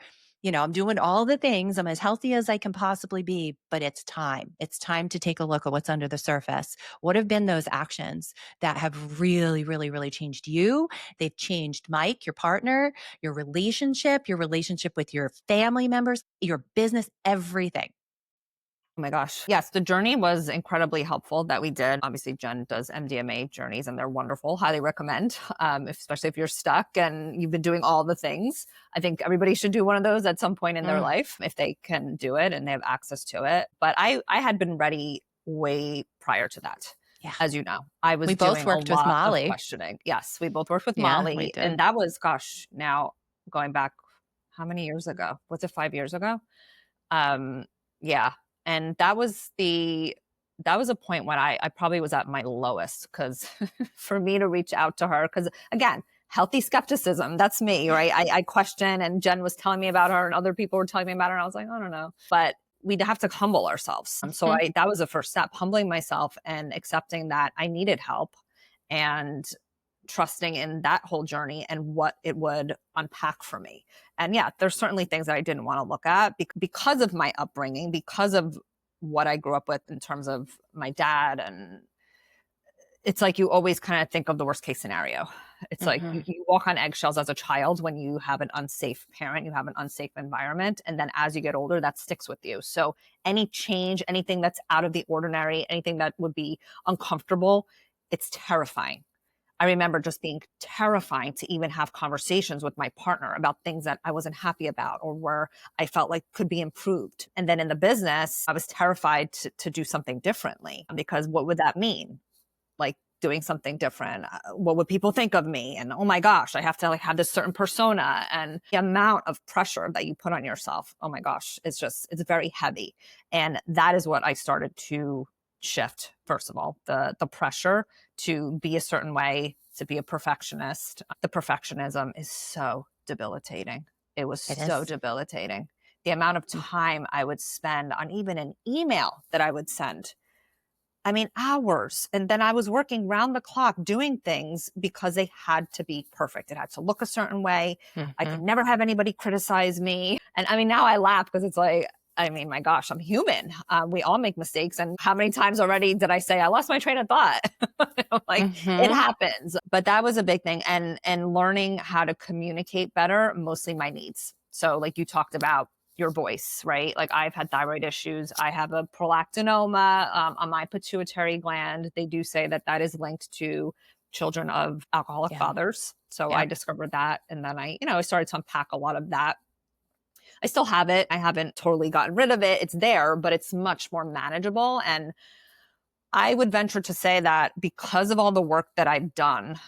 I'm doing all the things. I'm as healthy as I can possibly be, but it's time. It's time to take a look at what's under the surface. What have been those actions that have really, really, really changed you? They've changed Mike, your partner, your relationship with your family members, your business, everything. Oh my gosh. Yes, the journey was incredibly helpful that we did. Obviously, Jen does MDMA journeys and they're wonderful. Highly recommend, especially if you're stuck and you've been doing all the things. I think everybody should do one of those at some point in their Mm, life if they can do it and they have access to it. But I had been ready way prior to that. yeah. As you know, I was We both doing a worked with lot of Molly. questioning. Yes, we both worked with Yeah, we Molly. And did. that was, gosh, now going back how many years ago? Was it 5 years ago? Um, yeah. And that was a point when I probably was at my lowest because for me to reach out to her, because again, healthy skepticism, that's me, right? I question, and Jen was telling me about her and other people were telling me about her. And I was like, I don't know. But we'd have to humble ourselves. So Mhm. that was the first step, humbling myself and accepting that I needed help and trusting in that whole journey and what it would unpack for me. And yeah, there's certainly things that I didn't want to look at because of my upbringing, because of what I grew up with in terms of my dad. And it's like you always kind of think of the worst case scenario. It's like Mhm. you walk on eggshells as a child when you have an unsafe parent, you have an unsafe environment. And then as you get older, that sticks with you. So any change, anything that's out of the ordinary, anything that would be uncomfortable, it's terrifying. I remember just being terrifying to even have conversations with my partner about things that I wasn't happy about or where I felt like could be improved. And then in the business, I was terrified to do something differently because what would that mean? Like doing something different. What would people think of me? And oh my gosh, I have to like have this certain persona, and the amount of pressure that you put on yourself. Oh my gosh, it's very heavy. And that is what I started to shift. First of all, the pressure to be a certain way, to be a perfectionist. The perfectionism is so debilitating. It was It so is. debilitating. The amount of time I would spend on even an email that I would send. I mean, hours. And then I was working round the clock doing things because they had to be perfect. It had to look a certain way. I Mm-hmm. could never have anybody criticize me. And I mean, now I laugh because it's like, I mean, my gosh, I'm human. We all make mistakes. And how many times already did I say I lost my train of thought? I'm like, it Mm-hmm. happens. But that was a big thing, and learning how to communicate better, mostly my needs. So, like you talked about your voice, right? Like I've had thyroid issues. I have a prolactinoma on my pituitary gland. They do say that that is linked to children of alcoholic Yeah. fathers. So I Yep. discovered that, and then I started to unpack a lot of that. I still have it. I haven't totally gotten rid of it. It's there, but it's much more manageable. And I would venture to say that because of all the work that I've done,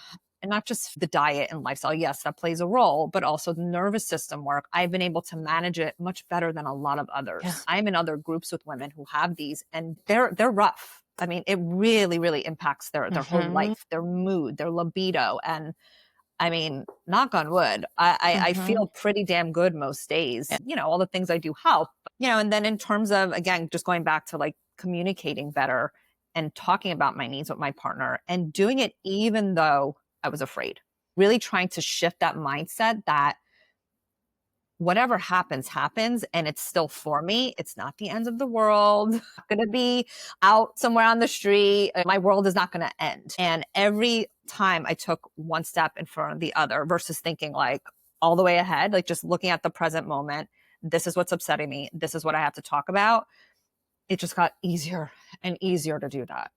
and not just the diet and lifestyle, yes, that plays a role, but also the nervous system work, I've been able to manage it much better than a lot of Yeah. others. I'm in other groups with women who have these, and they're rough. I mean, it really, really impacts their whole Mm-hmm. life, their mood, their libido. And I mean, knock on wood, I Mm-hmm. feel pretty damn good most days. Yeah. All the things I do help. And then in terms of, again, just going back to like communicating better and talking about my needs with my partner and doing it even though I was afraid, really trying to shift that mindset that whatever happens, happens, and it's still for me. It's not the end of the world. I'm going to be out somewhere on the street. My world is not going to end. And every time I took one step in front of the other versus thinking like all the way ahead, like just looking at the present moment, this is what's upsetting me. This is what I have to talk about. It just got easier and easier to do that.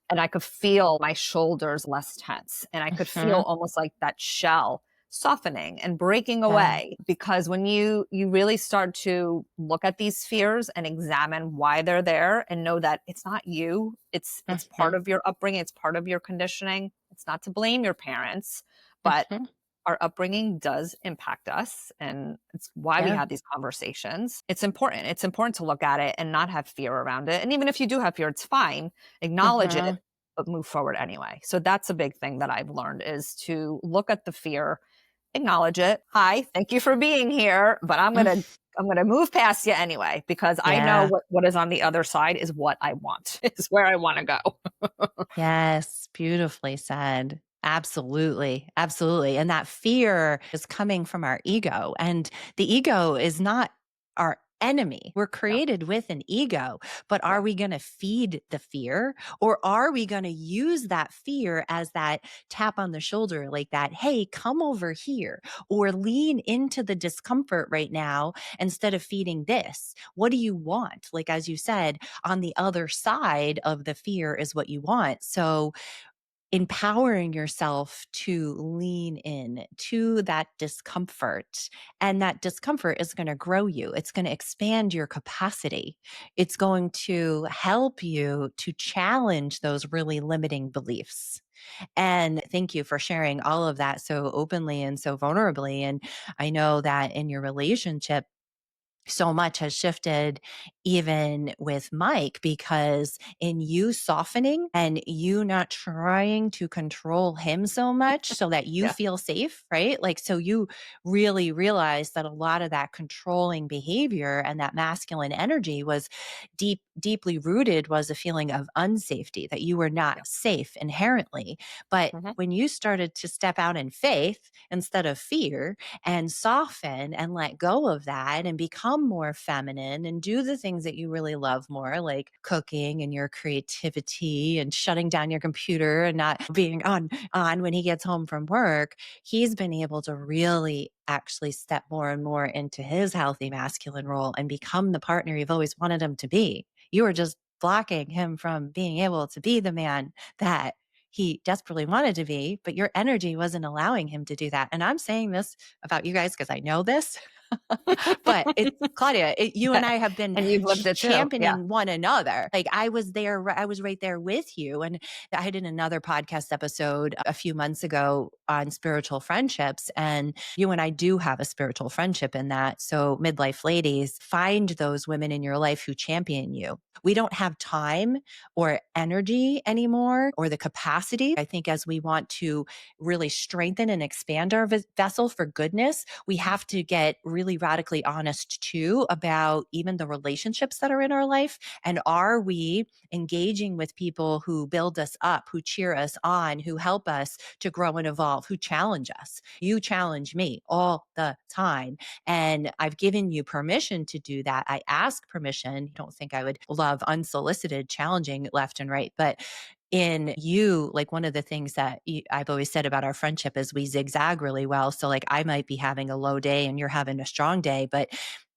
And I could feel my shoulders less tense. And I could feel Mm-hmm. almost like that shell softening and breaking Yeah. away, because when you really start to look at these fears and examine why they're there and know that it's not you, it's Mm-hmm. part of your upbringing, it's part of your conditioning. It's not to blame your parents, but Mm-hmm. our upbringing does impact us, and it's why we Yeah. have these conversations. It's important to look at it and not have fear around it. And even if you do have fear, it's fine. Acknowledge it, Mm-hmm. but move forward anyway. So that's a big thing that I've learned, is to look at the fear, acknowledge it. Hi, thank you for being here, but I'm gonna move past you anyway, because I know Yeah. what is on the other side is what I want. Is where I want to go. Yes, beautifully said. Absolutely. Absolutely. And that fear is coming from our ego. And the ego is not our enemy. We're No. created with an ego, but Yeah. are we going to feed the fear, or are we going to use that fear as that tap on the shoulder, like that, hey, come over here, or lean into the discomfort right now instead of feeding this? What do you want? Like, as you said, on the other side of the fear is what you want. So, empowering yourself to lean in to that discomfort, and that discomfort is going to grow you. It's going to expand your capacity. It's going to help you to challenge those really limiting beliefs. And thank you for sharing all of that so openly and so vulnerably. And I know that in your relationship, so much has shifted even with Mike, because in you softening and you not trying to control him so much so that you Yeah. feel safe, right? Like, so you really realized that a lot of that controlling behavior and that masculine energy was deeply rooted, was a feeling of unsafety, that you were not Yeah. safe inherently. But Mhm. when you started to step out in faith instead of fear, and soften and let go of that and become more feminine and do the things that you really love more, like cooking and your creativity and shutting down your computer and not being on when he gets home from work, he's been able to really actually step more and more into his healthy masculine role and become the partner you've always wanted him to be. You were just blocking him from being able to be the man that he desperately wanted to be, but your energy wasn't allowing him to do that. And I'm saying this about you guys because I know this. But it's Claudia, you and I have been And you've lived it too. Yeah. championing one another. Like I was there, I was right there with you. And I did another podcast episode a few months ago on spiritual friendships. And you and I do have a spiritual friendship in that. So, midlife ladies, find those women in your life who champion you. We don't have time or energy anymore or the capacity. I think as we want to really strengthen and expand our vessel for goodness, we have to get really radically honest too about even the relationships that are in our life. And are we engaging with people who build us up, who cheer us on, who help us to grow and evolve, who challenge us? You challenge me all the time. And I've given you permission to do that. I ask permission. Don't think I would love unsolicited challenging left and right, but in you, like one of the things that I've always said about our friendship is we zigzag really well. So like I might be having a low day and you're having a strong day, but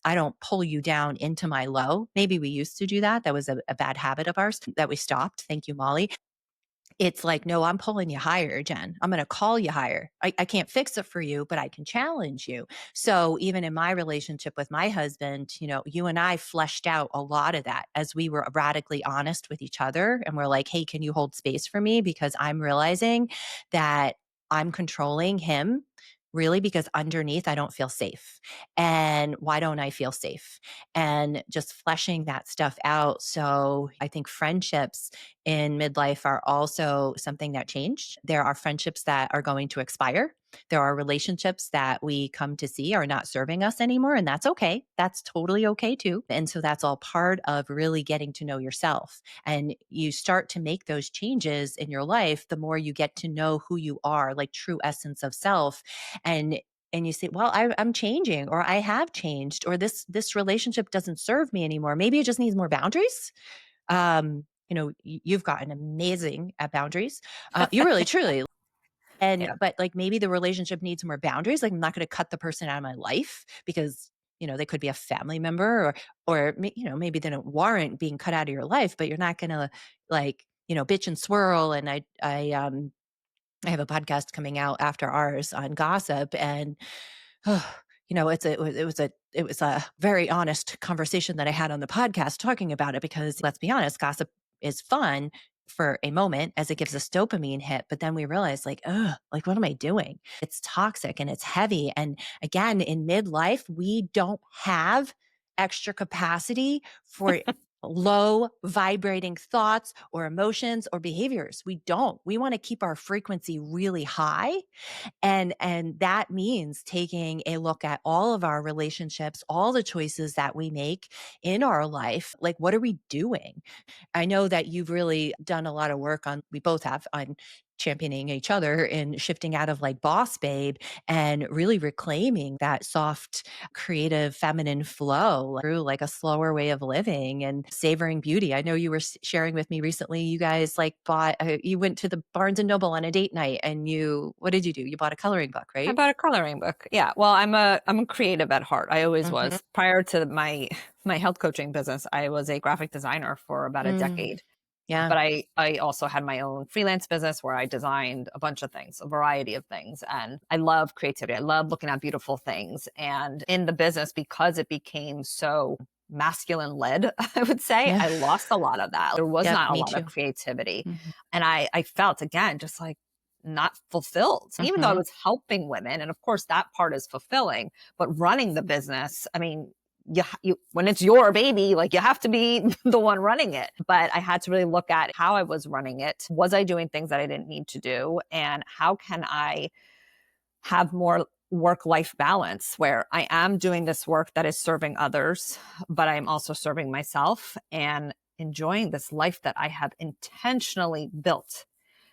I don't pull you down into my low. Maybe we used to do that. That was a bad habit of ours that we stopped. Thank you, Molly. It's like, no, I'm pulling you higher, Jen. I'm going to call you higher. I can't fix it for you, but I can challenge you. So even in my relationship with my husband, you and I fleshed out a lot of that as we were radically honest with each other. And we're like, hey, can you hold space for me? Because I'm realizing that I'm controlling him really because underneath I don't feel safe. And why don't I feel safe? And just fleshing that stuff out. So I think friendships in midlife are also something that changed. There are friendships that are going to expire. There are relationships that we come to see are not serving us anymore, and that's okay. That's totally okay too. And so that's all part of really getting to know yourself. And you start to make those changes in your life the more you get to know who you are, like true essence of self. And you say, well, I'm changing, or I have changed, or this relationship doesn't serve me anymore. Maybe it just needs more boundaries. You've gotten amazing at boundaries. You really, truly. Yeah. But like maybe the relationship needs more boundaries. Like I'm not going to cut the person out of my life because, they could be a family member or maybe they don't warrant being cut out of your life, but you're not going to like, bitch and swirl. And I have a podcast coming out after ours on gossip, and it was a very honest conversation that I had on the podcast talking about it because let's be honest, gossip is fun for a moment as it gives us dopamine hit, but then we realize like, like what am I doing? It's toxic and it's heavy. And again, in midlife, we don't have extra capacity for low vibrating thoughts or emotions or behaviors. We don't. We want to keep our frequency really high. And that means taking a look at all of our relationships, all the choices that we make in our life. Like, what are we doing? I know that you've really done a lot of work we both have on championing each other and shifting out of like boss babe and really reclaiming that soft, creative, feminine flow through like a slower way of living and savoring beauty. I know you were sharing with me recently, you guys like you went to the Barnes and Noble on a date night and what did you do? You bought a coloring book, I right? bought a coloring book. Yeah. Well, I'm a creative at heart. I always Mm-hmm. was. Prior to my health coaching business, I was a graphic designer for about a Mm, decade. yeah. But I also had my own freelance business where I designed a bunch of things, a variety of things. And I love creativity. I love looking at beautiful things. And in the business, because it became so masculine led, I would say, Yeah. I lost a lot of that. There was Yep. not a Me lot of too. creativity. Mm-hmm. And I felt, again, just like not fulfilled, even though I Mm-hmm. was helping women. And of course, that part is fulfilling. But running the business, I mean, you when it's your baby, like you have to be the one running it. But I had to really look at how I was running it. Was I doing things that I didn't need to do? And how can I have more work-life balance where I am doing this work that is serving others, but I'm also serving myself and enjoying this life that I have intentionally built,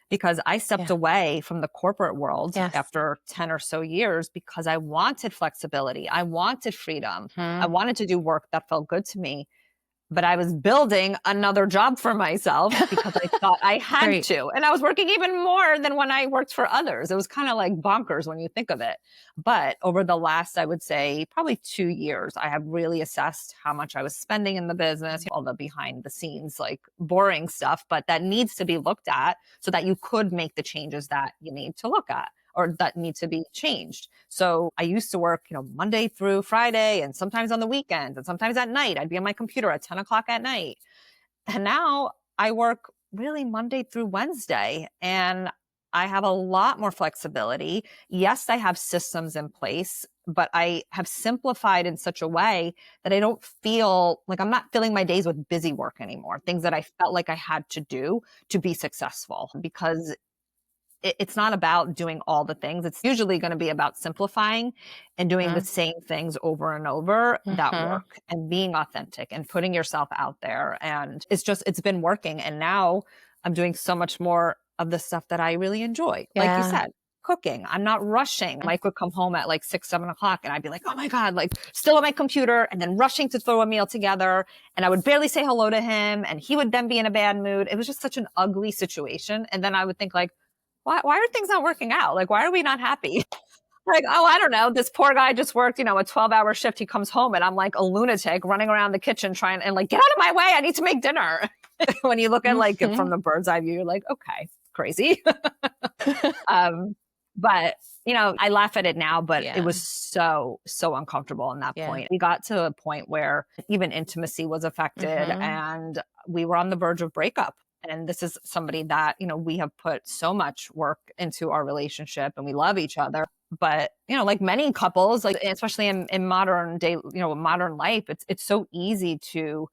because I stepped Yeah. away from the corporate world Yes. after 10 or so years because I wanted flexibility. I wanted freedom. I Hmm. wanted to do work that felt good to me. But I was building another job for myself because I thought I had Right. to. And I was working even more than when I worked for others. It was kind of like bonkers when you think of it. But over the last, I would say, probably 2 years, I have really assessed how much I was spending in the business, all the behind the scenes, like boring stuff, but that needs to be looked at so that you could make the changes that you need to look at or that need to be changed. So I used to work, Monday through Friday and sometimes on the weekends and sometimes at night. I'd be on my computer at 10 o'clock at night. And now I work really Monday through Wednesday, and I have a lot more flexibility. Yes, I have systems in place, but I have simplified in such a way that I don't feel like I'm not filling my days with busy work anymore, things that I felt like I had to do to be successful, because it's not about doing all the ththings. It's usually going to be about simplifying and doing the same things over and over that Mm-hmm. work, and being authentic and putting yourself out there. And it's been working. And now I'm doing so much more of the stuff that I really enjoy. Like you Yeah. said, cooking. I'm not rushing. Mike would come home at like 6, 7 o'clock and I'd be like, oh my God, like still on my computer and then rushing to throw a meal together. And I would barely say hello to him. And he would then be in a bad mood. It was just such an ugly situation. And then I would think like, why are things not working out? Like, why are we not happy? Like, oh, I don't know. This poor guy just worked, a 12-hour shift. He comes home and I'm like a lunatic running around the kitchen trying and like, get out of my way. I need to make dinner. When you look at like it from Mm-hmm. the bird's eye view, you're like, okay, crazy. um, but I laugh at it now, but it Yeah. was so, so uncomfortable in that Yeah. point. We got to a point where even intimacy was affected, Mm-hmm. and we were on the verge of breakup. And this is somebody that, we have put so much work into our relationship and we love each other. But, like many couples, like especially in modern day, modern life, it's so easy to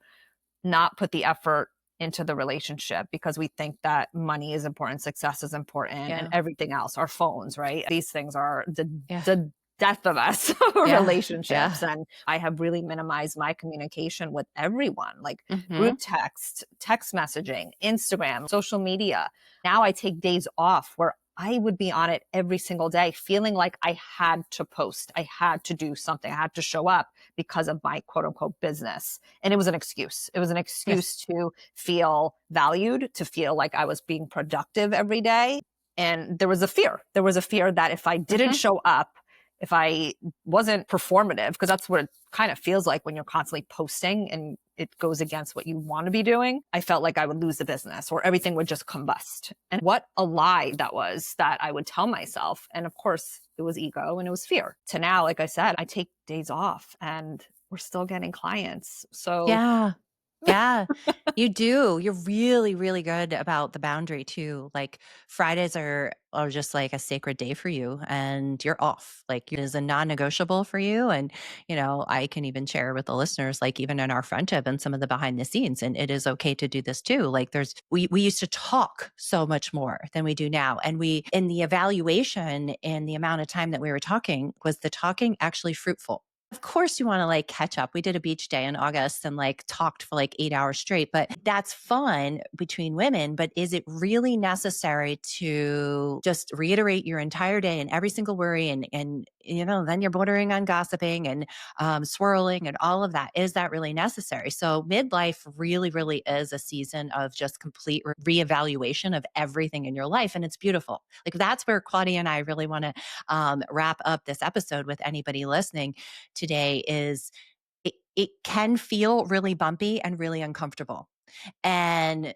not put the effort into the relationship because we think that money is important, success is important, and Yeah. everything else, our phones, right? These things are Yeah. the death of us Yeah. relationships. Yeah. And I have really minimized my communication with everyone, like Mm-hmm. group text messaging, Instagram, social media. Now I take days off where I would be on it every single day, feeling like I had to post, I had to do something, I had to show up because of my quote unquote business. And it was an excuse. It was an Yes. excuse to feel valued, to feel like I was being productive every day. And there was a fear. There was a fear that if I didn't Mm-hmm. show up, if I wasn't performative, because that's what it kind of feels like when you're constantly posting and it goes against what you want to be doing, I felt like I would lose the business or everything would just combust. And what a lie that was that I would tell myself. And of course, it was ego and it was fear. To now, like I said, I take days off and we're still getting clients. So Yeah. Yeah, you do. You're really, really good about the boundary too. Like Fridays are just like a sacred day for you and you're off. Like it is a non-negotiable for you. And, I can even share with the listeners, like even in our friendship and some of the behind the scenes, and it is okay to do this too. Like we used to talk so much more than we do now. And in the evaluation in the amount of time that we were talking, was the talking actually fruitful? Of course you want to like catch up. We did a beach day in August and like talked for like 8 hours straight, but that's fun between women. But is it really necessary to just reiterate your entire day and every single worry and then you're bordering on gossiping and swirling and all of that? Is that really necessary? So midlife really, really is a season of just complete reevaluation of everything in your life. And it's beautiful. Like that's where Claudia and I really want to wrap up this episode with anybody listening today is it can feel really bumpy and really uncomfortable. And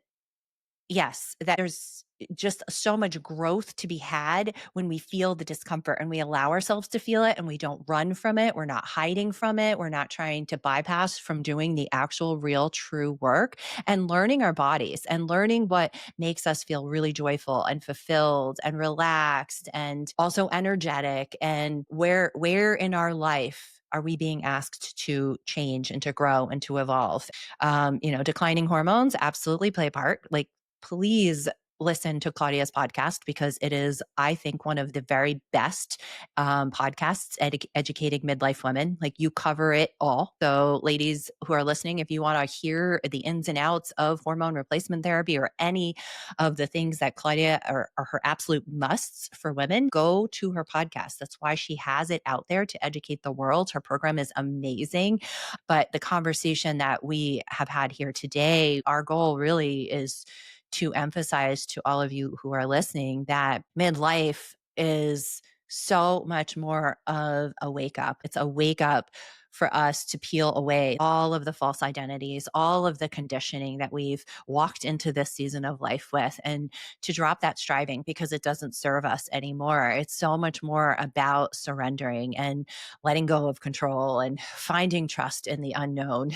yes, that there's just so much growth to be had when we feel the discomfort and we allow ourselves to feel it and we don't run from it. We're not hiding from it. We're not trying to bypass from doing the actual, real, true work and learning our bodies and learning what makes us feel really joyful and fulfilled and relaxed and also energetic, and where in our life are we being asked to change and to grow and to evolve? Declining hormones absolutely play a part. Like please listen to Claudia's podcast because it is, I think, one of the very best podcasts educating midlife women. Like you cover it all. So, ladies who are listening, if you want to hear the ins and outs of hormone replacement therapy or any of the things that Claudia are her absolute musts for women, go to her podcast. That's why she has it out there to educate the world. Her program is amazing. But the conversation that we have had here today, our goal really is to emphasize to all of you who are listening that midlife is so much more of a wake up. It's a wake up for us to peel away all of the false identities, all of the conditioning that we've walked into this season of life with, and to drop that striving because it doesn't serve us anymore. It's so much more about surrendering and letting go of control and finding trust in the unknown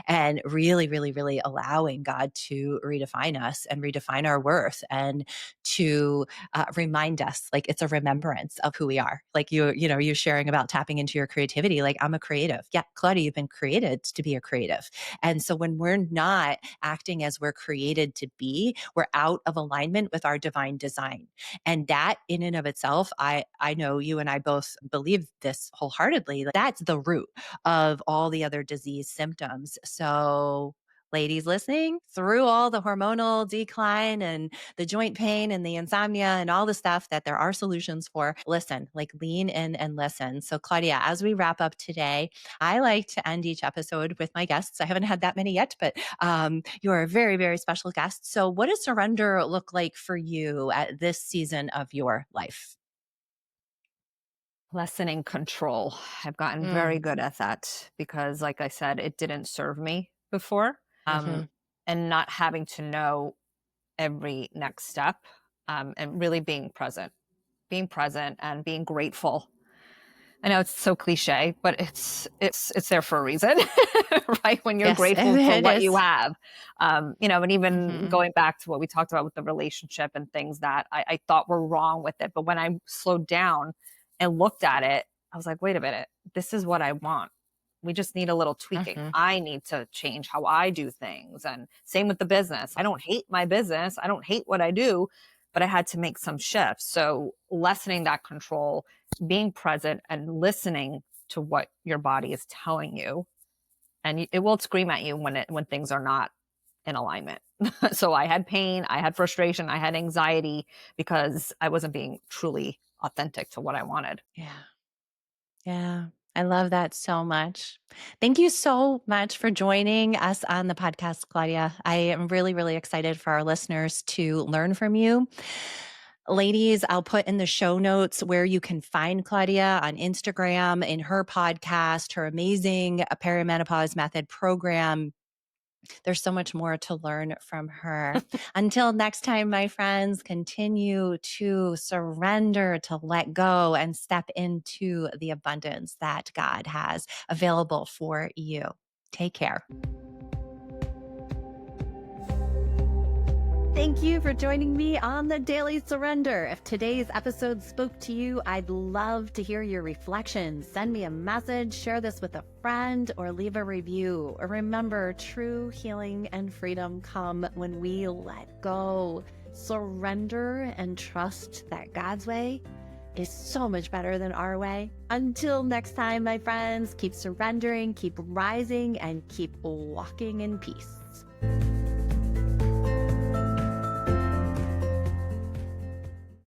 and really, really, really allowing God to redefine us and redefine our worth and to remind us, like it's a remembrance of who we are. Like you sharing about tapping into your creativity. Like I'm a creative. Yeah, Claudia, you've been created to be a creative. And so when we're not acting as we're created to be, we're out of alignment with our divine design. And that in and of itself, I know you and I both believe this wholeheartedly. That's the root of all the other disease symptoms. So ladies listening, through all the hormonal decline and the joint pain and the insomnia and all the stuff that there are solutions for, listen, like lean in and listen. So Claudia, as we wrap up today, I like to end each episode with my guests. I haven't had that many yet, but you're a very, very special guest. So what does surrender look like for you at this season of your life? Lessening control. I've gotten very good at that because, like I said, it didn't serve me before. Mm-hmm. And not having to know every next step, and really being present and being grateful. I know it's so cliche, but it's there for a reason, right? When you're Yes, grateful for it what you is. have, and even Mm-hmm. going back to what we talked about with the relationship and things that I thought were wrong with it, but when I slowed down and looked at it, I was like, wait a minute, this is what I want. We just need a little tweaking. Mm-hmm. I need to change how I do things, and same with the business. I don't hate my business. I don't hate what I do, but I had to make some shifts. So lessening that control, being present and listening to what your body is telling you, and it will scream at you when things are not in alignment. So I had pain, I had frustration, I had anxiety because I wasn't being truly authentic to what I wanted. Yeah. Yeah. I love that so much. Thank you so much for joining us on the podcast, Claudia. I am really, really excited for our listeners to learn from you. Ladies, I'll put in the show notes where you can find Claudia on Instagram, in her podcast, her amazing Peri-Menopause Method program. There's so much more to learn from her. Until next time, my friends, continue to surrender, to let go, and step into the abundance that God has available for you. Take care. Thank you for joining me on the Daily Surrender. If today's episode spoke to you, I'd love to hear your reflections. Send me a message, share this with a friend, or leave a review. Remember, true healing and freedom come when we let go, surrender, and trust that God's way is so much better than our way. Until next time, my friends, keep surrendering, keep rising, and keep walking in peace.